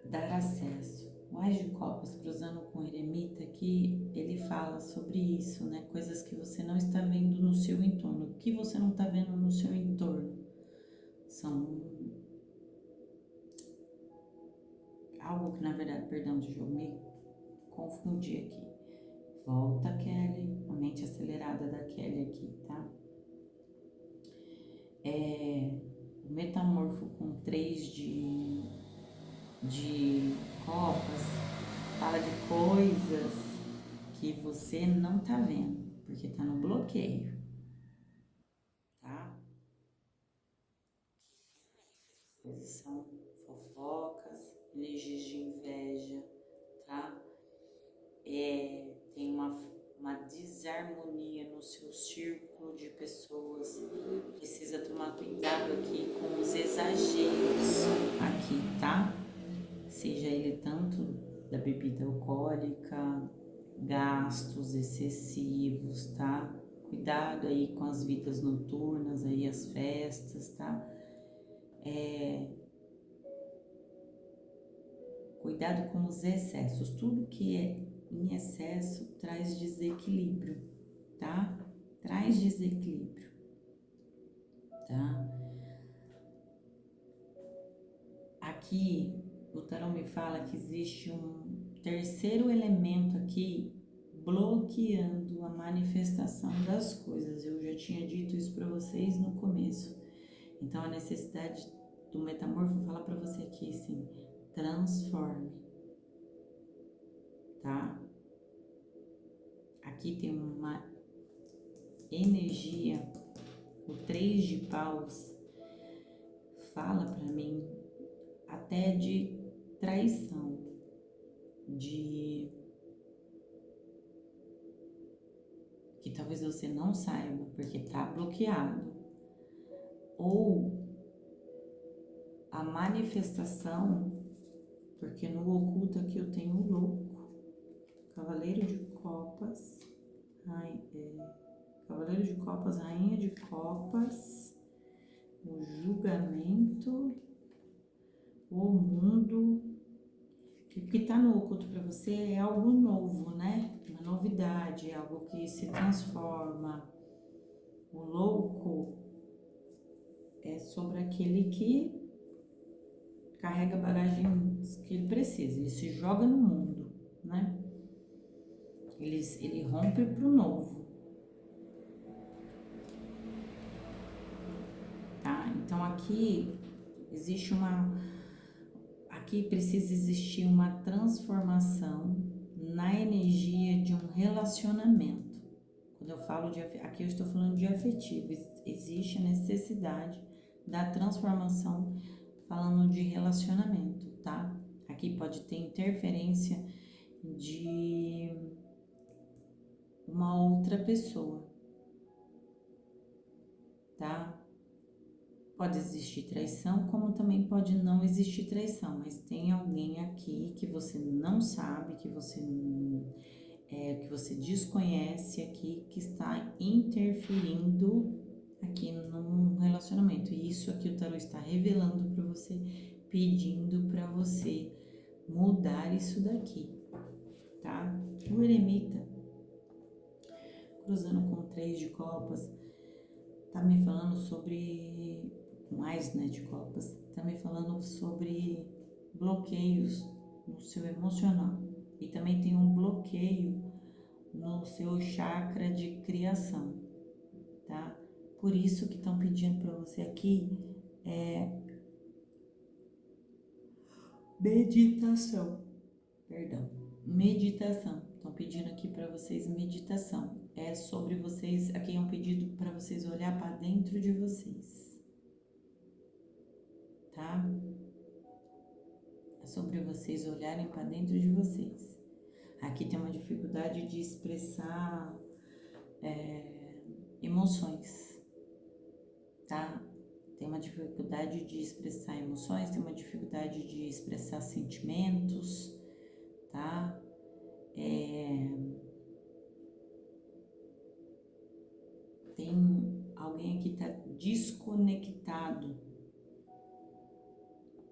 dar acesso. O Ás de Copas cruzando com o Eremita aqui, ele fala sobre isso, né? Coisas que você não está vendo no seu entorno. O que você não está vendo no seu entorno? São algo que, na verdade, perdão, deixa eu me confundir aqui. Volta, Kelly, a mente acelerada da Kelly aqui, tá? O metamorfo com 3 de copas fala de coisas que você não tá vendo, porque tá no bloqueio, tá? Coisas são fofocas, energias de inveja, tá? Tem uma desarmonia no seu círculo de pessoas. Precisa tomar cuidado aqui com os exageros aqui, tá? Seja ele tanto da bebida alcoólica, gastos excessivos, tá? Cuidado aí com as vidas noturnas, aí as festas, tá? Cuidado com os excessos. Tudo que é em excesso traz desequilíbrio, tá? Traz desequilíbrio, tá? Aqui o tarô me fala que existe um terceiro elemento aqui bloqueando a manifestação das coisas. Eu já tinha dito isso para vocês no começo. Então a necessidade do metamorfo fala para você aqui assim: transforme, tá? Aqui tem uma energia, o 3 de paus fala para mim até de traição, que talvez você não saiba porque tá bloqueado, ou a manifestação, porque no oculto aqui eu tenho o louco, cavaleiro de copas, cavaleiro de copas, rainha de copas, o julgamento, o mundo. O que está no oculto para você é algo novo, né? Uma novidade, algo que se transforma. O louco é sobre aquele que carrega bagagens que ele precisa, ele se joga no mundo, né? Ele rompe para o novo, tá? Então aqui precisa existir uma transformação na energia de um relacionamento. Quando eu falo aqui eu estou falando de afetivo, existe a necessidade da transformação falando de relacionamento. tá? Aqui pode ter interferência de uma outra pessoa, tá? Pode existir traição, como também pode não existir traição, mas tem alguém aqui que você não sabe, que você desconhece aqui, que está interferindo aqui num relacionamento. E isso aqui o tarô está revelando para você, pedindo para você mudar isso daqui, tá? O eremita, cruzando com 3 de copas, tá me falando sobre, mais, né, de copas, tá me falando sobre bloqueios no seu emocional. E também tem um bloqueio no seu chakra de criação, tá? Por isso que estão pedindo para você aqui meditação. Meditação. Estão pedindo aqui para vocês meditação. É sobre vocês, aqui é um pedido para vocês olhar para dentro de vocês, tá? É sobre vocês olharem para dentro de vocês. Aqui tem uma dificuldade de expressar emoções, tá? Tem uma dificuldade de expressar emoções, tem uma dificuldade de expressar sentimentos, tá? Tem alguém aqui que tá desconectado,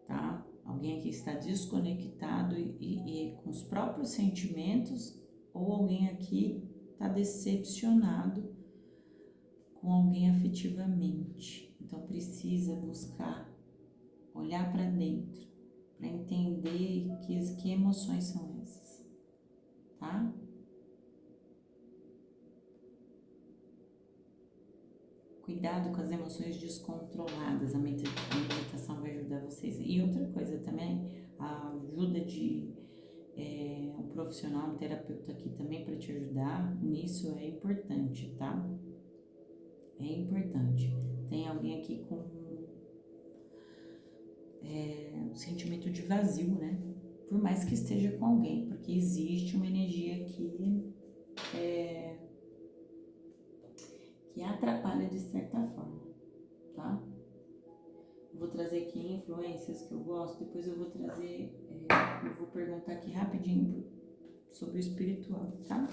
tá? Alguém aqui está desconectado e com os próprios sentimentos, ou alguém aqui está decepcionado com alguém afetivamente. Então precisa buscar olhar para dentro, para entender que emoções são essas, tá? Cuidado com as emoções descontroladas, a meditação vai ajudar vocês. E outra coisa também, a ajuda de um profissional, um terapeuta aqui também para te ajudar nisso é importante, tá? É importante. Tem alguém aqui com um sentimento de vazio, né? Por mais que esteja com alguém, porque existe uma energia aqui que atrapalha de certa forma, tá? Eu vou trazer aqui influências que eu gosto, depois eu vou trazer, eu vou perguntar aqui rapidinho sobre o espiritual, tá?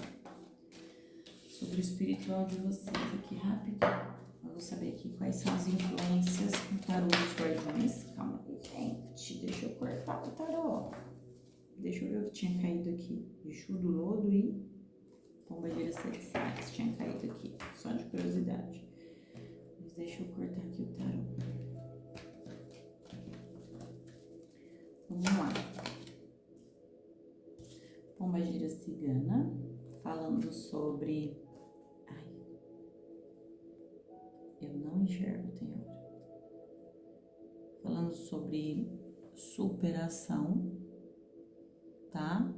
Sobre o espiritual de vocês aqui, rapidinho. Eu vou saber aqui quais são as influências com o tarô dos guardiões. Calma aí, gente, deixa eu cortar o tarô. Deixa eu ver o que tinha caído aqui. Exu do Lodo e Pombagira Sete Sacos tinha caído aqui, só de curiosidade. Mas deixa eu cortar aqui o tarô. Vamos lá. Pombagira Cigana, falando sobre... Ai, eu não enxergo, tem hora. Falando sobre superação, tá?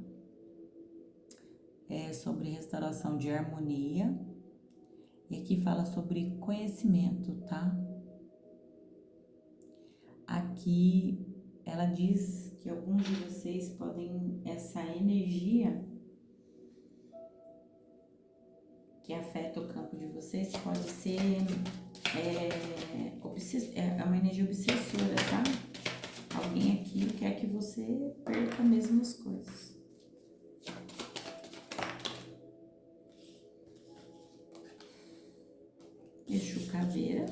Sobre restauração de harmonia. E aqui fala sobre conhecimento, tá? Aqui ela diz que alguns de vocês podem, essa energia que afeta o campo de vocês pode ser uma energia obsessora, tá? Alguém aqui quer que você perca mesmo as coisas. Exu Caveira,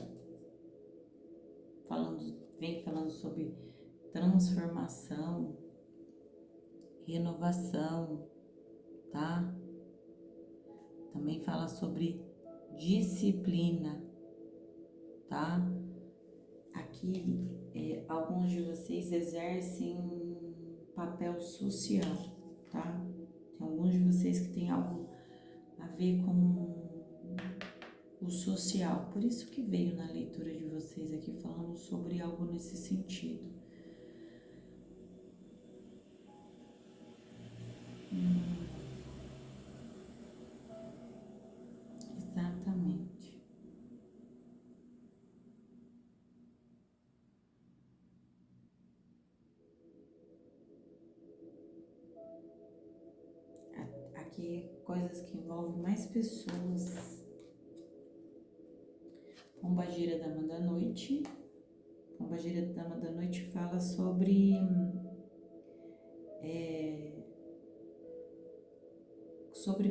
vem falando sobre transformação, renovação, tá? Também fala sobre disciplina, tá? Aqui, alguns de vocês exercem um papel social, tá? Tem alguns de vocês que tem algo a ver com o social, por isso que veio na leitura de vocês aqui falando sobre algo nesse sentido. Exatamente. coisas que envolvem mais pessoas. Pombagira, Dama da Noite. Pombagira, Dama da Noite fala sobre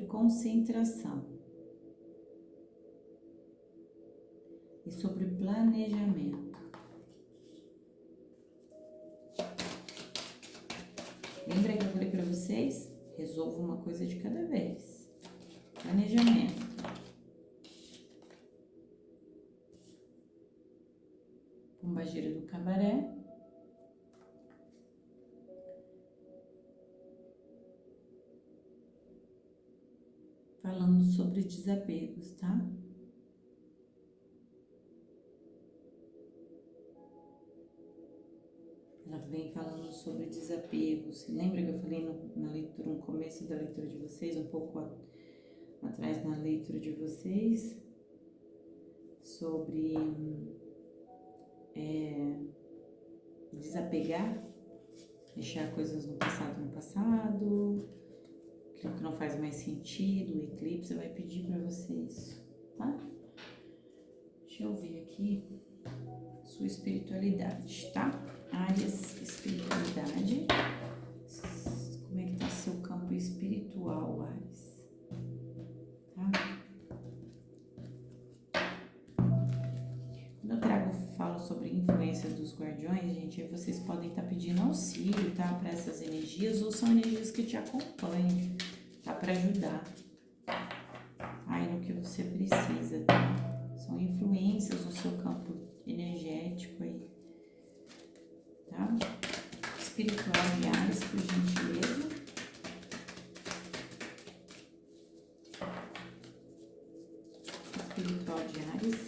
concentração e sobre planejamento. Lembra que eu falei para vocês? Resolva uma coisa de cada vez. Planejamento. Pombagira do Cabaré. Falando sobre desapegos, tá? Ela vem falando sobre desapegos. Lembra que eu falei na leitura, no começo da leitura de vocês, um pouco atrás na leitura de vocês, sobre desapegar, deixar coisas no passado, aquilo que não faz mais sentido. O eclipse vai pedir para vocês, tá? Deixa eu ver aqui sua espiritualidade, tá? Áreas, espiritualidade. Como é que tá seu campo espiritual, Áries? Tá? Quando eu falo sobre influência dos guardiões, gente, aí vocês podem estar pedindo auxílio, tá? Para essas energias, ou são energias que te acompanham, tá? Para ajudar aí no que você precisa, tá? São influências no seu campo energético aí, tá? Espiritual de Áries, por gentileza. Espiritual de Áries.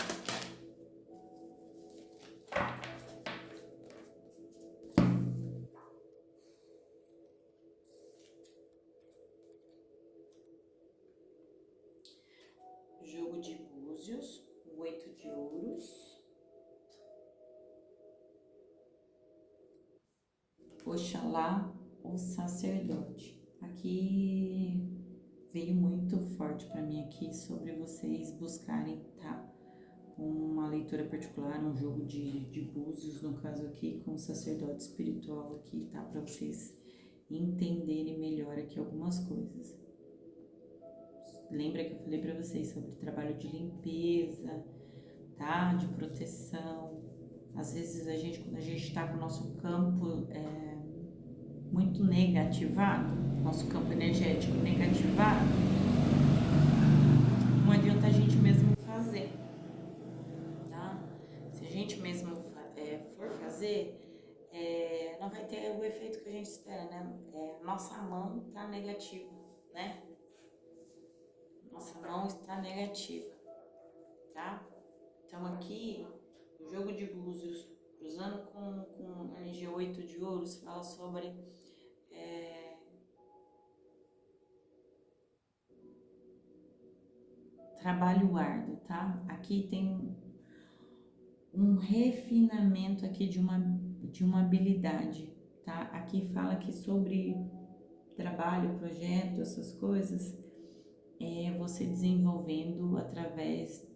Jogo de búzios, 8 de ouros. Oxalá, o sacerdote. Aqui veio muito forte para mim aqui sobre vocês buscarem, tá? Uma leitura particular, um jogo de búzios, no caso aqui, com o sacerdote espiritual aqui, tá? Para vocês entenderem melhor aqui algumas coisas. Lembra que eu falei para vocês sobre trabalho de limpeza, tá? De proteção. Às vezes quando a gente tá com o nosso campo muito negativado, nosso campo energético negativado, não adianta a gente mesmo fazer, tá? Se a gente mesmo for fazer, não vai ter o efeito que a gente espera, né? Nossa mão tá negativa, né? Nossa mão está negativa, tá? Então aqui, o jogo de búzios, cruzando com a energia 8 de ouros, fala sobre trabalho árduo, tá? Aqui tem um refinamento aqui de uma habilidade, tá? Aqui fala que sobre trabalho, projeto, essas coisas, você desenvolvendo através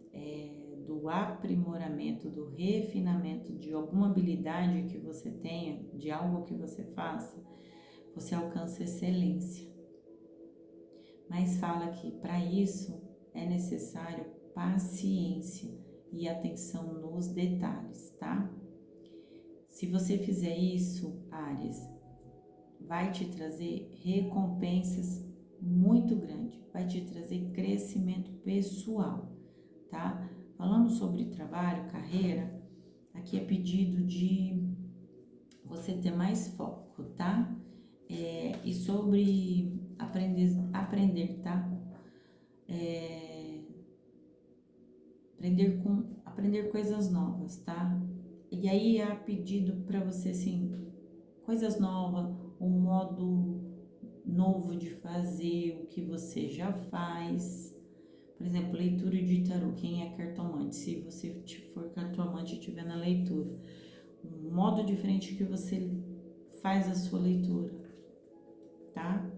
do aprimoramento, do refinamento de alguma habilidade que você tenha, de algo que você faça, você alcança excelência. Mas fala que para isso é necessário paciência e atenção nos detalhes, tá? Se você fizer isso, Áries, vai te trazer recompensas muito grandes, vai te trazer crescimento pessoal, tá? Falando sobre trabalho, carreira, aqui é pedido de você ter mais foco, tá? E sobre aprender, tá? Aprender coisas novas, tá? E aí há pedido para você, assim, coisas novas, um modo novo de fazer o que você já faz. Por exemplo, leitura de tarô, quem é cartomante, se você for cartomante e estiver na leitura, um modo diferente que você faz a sua leitura, tá?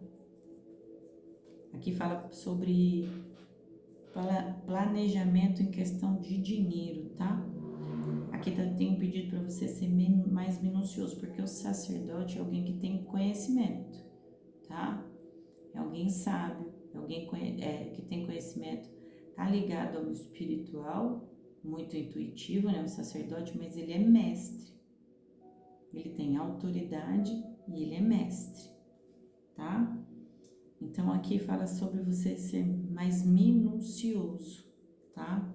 Aqui fala sobre planejamento em questão de dinheiro, tá? Aqui tem um pedido para você ser mais minucioso, porque o sacerdote é alguém que tem conhecimento, tá? É alguém sábio, é alguém que tem conhecimento, tá ligado ao espiritual, muito intuitivo, né? O sacerdote, mas ele é mestre. Ele tem autoridade e ele é mestre, tá? Então aqui fala sobre você ser mais minucioso, tá?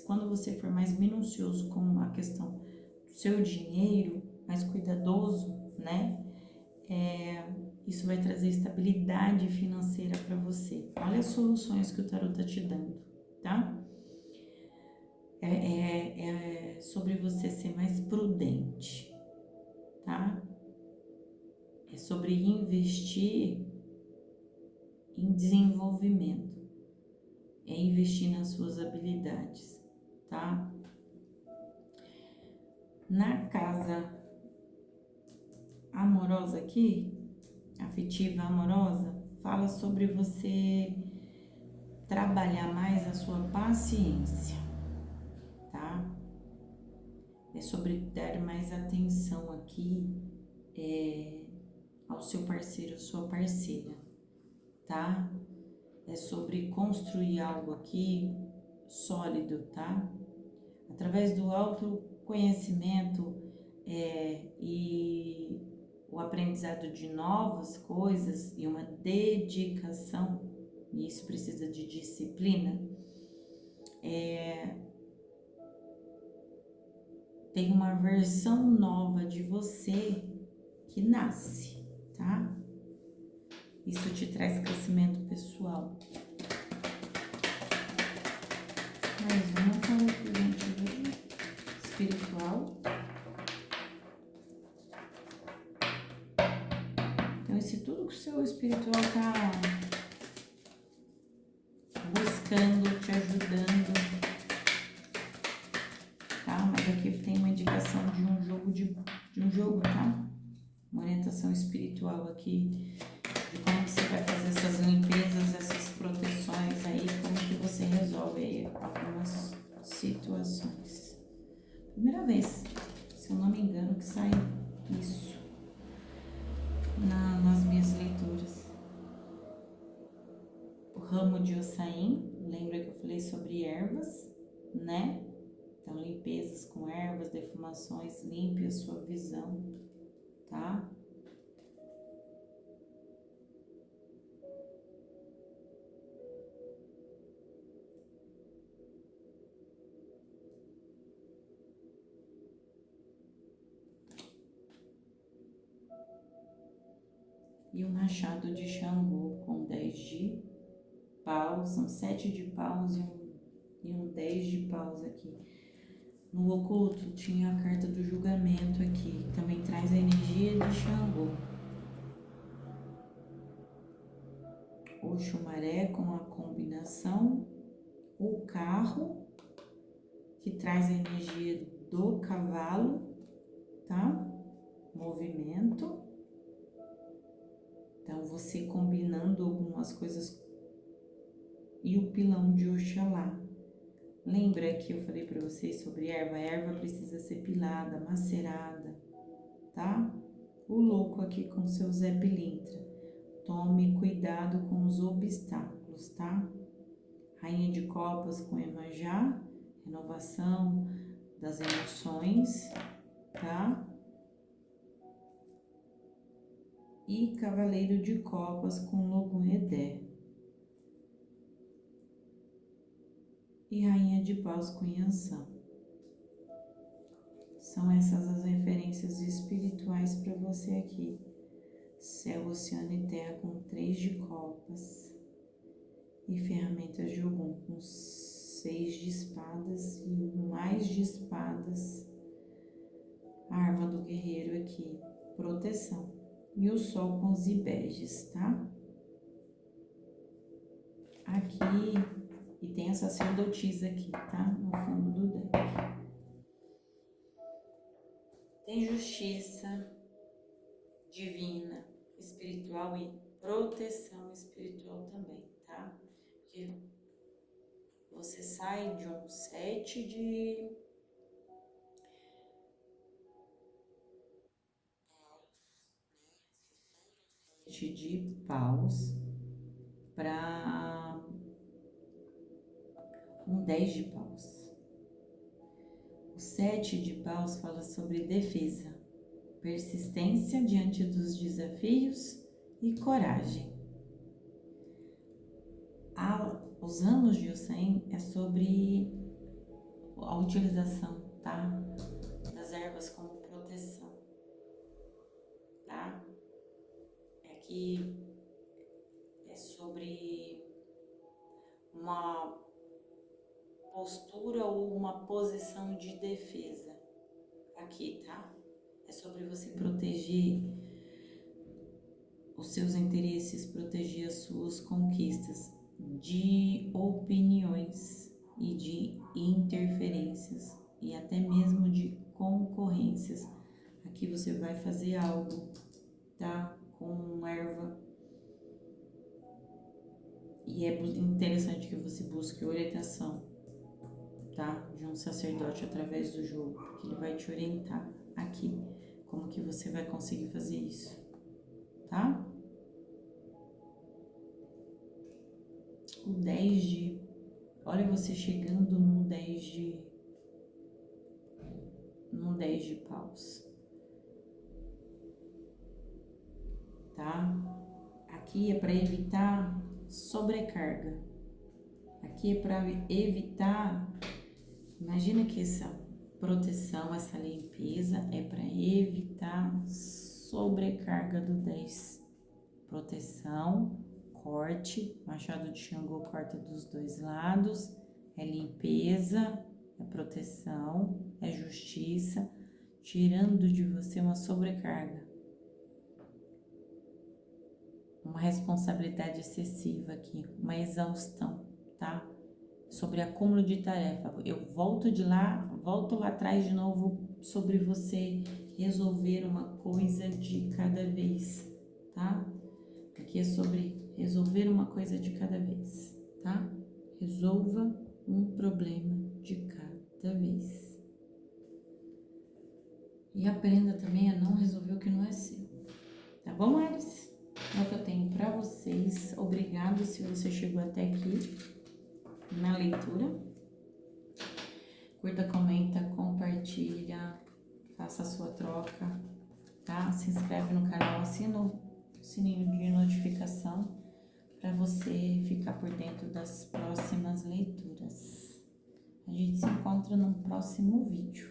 Quando você for mais minucioso com a questão do seu dinheiro, mais cuidadoso, né? Isso vai trazer estabilidade financeira para você. Olha as soluções que o tarot tá te dando, tá? É sobre você ser mais prudente, tá? É sobre investir em desenvolvimento, é investir nas suas habilidades, tá? Na casa amorosa aqui, afetiva amorosa, fala sobre você trabalhar mais a sua paciência, tá? É sobre dar mais atenção aqui ao seu parceiro, sua parceira, tá? É sobre construir algo aqui sólido, tá? Através do autoconhecimento e o aprendizado de novas coisas e uma dedicação, e isso precisa de disciplina, tem uma versão nova de você que nasce, tá? Isso te traz crescimento pessoal. Mais uma para o gente espiritual. Então, isso tudo que o seu espiritual tá buscando, te ajudando, tá? Mas aqui tem uma indicação de um jogo, tá? Uma orientação espiritual aqui, de como você vai fazer essas limpezas, essas proteções aí, como que você resolve aí algumas situações. Primeira vez, se eu não me engano, que sai isso nas minhas leituras. O ramo de Ossain, lembra que eu falei sobre ervas, né? Então, limpezas com ervas, defumações, limpe a sua visão, tá? E o machado de Xangô com 10 de paus, são 7 de paus e um 10 de paus aqui. No oculto tinha a carta do julgamento aqui, que também traz a energia de Xangô. O chumaré com a combinação, o carro, que traz a energia do cavalo, tá? Movimento. Então, você combinando algumas coisas. E o pilão de Oxalá. Lembra que eu falei para vocês sobre erva? A erva precisa ser pilada, macerada, tá? O louco aqui com seu Zé Pilintra. Tome cuidado com os obstáculos, tá? Rainha de Copas com Iemanjá, renovação das emoções, tá? E Cavaleiro de Copas com Logum Edé. E Rainha de Paus com Yansan. São essas as referências espirituais para você aqui. Céu, oceano e terra com 3 de copas. E ferramentas de Ogum com 6 de espadas e mais de espadas. A arma do guerreiro aqui, proteção. E o sol com os ibejes, tá? Aqui, e tem a sacerdotisa aqui, tá? No fundo do deck. Tem justiça divina, espiritual e proteção espiritual também, tá? Porque você sai de um sete de paus para um 10 de paus. O 7 de paus fala sobre defesa, persistência diante dos desafios e coragem. Os ramos de Ossain é sobre a utilização, tá? Das ervas como proteção, tá? Aqui é sobre uma postura ou uma posição de defesa. Aqui, tá? É sobre você proteger os seus interesses, proteger as suas conquistas de opiniões e de interferências e até mesmo de concorrências. Aqui você vai fazer algo, tá? Com erva. E é interessante que você busque orientação, tá? De um sacerdote através do jogo, porque ele vai te orientar aqui como que você vai conseguir fazer isso, tá? O 10 de... Olha você chegando num 10 de paus, tá? Aqui é para evitar sobrecarga. Aqui é para evitar... Imagina que essa proteção, essa limpeza é para evitar sobrecarga do 10. Proteção, corte, machado de Xangô corta dos dois lados, é limpeza, é proteção, é justiça, tirando de você uma sobrecarga, uma responsabilidade excessiva aqui, uma exaustão, tá? Sobre acúmulo de tarefa. Eu volto lá atrás de novo sobre você resolver uma coisa de cada vez, tá? Aqui é sobre resolver uma coisa de cada vez, tá? Resolva um problema de cada vez. E aprenda também a não resolver o que não é seu. Tá bom, Alice? É o que eu tenho pra vocês. Obrigado se você chegou até aqui na leitura. Curta, comenta, compartilha, faça a sua troca, tá? Se inscreve no canal, assina o sininho de notificação para você ficar por dentro das próximas leituras. A gente se encontra no próximo vídeo.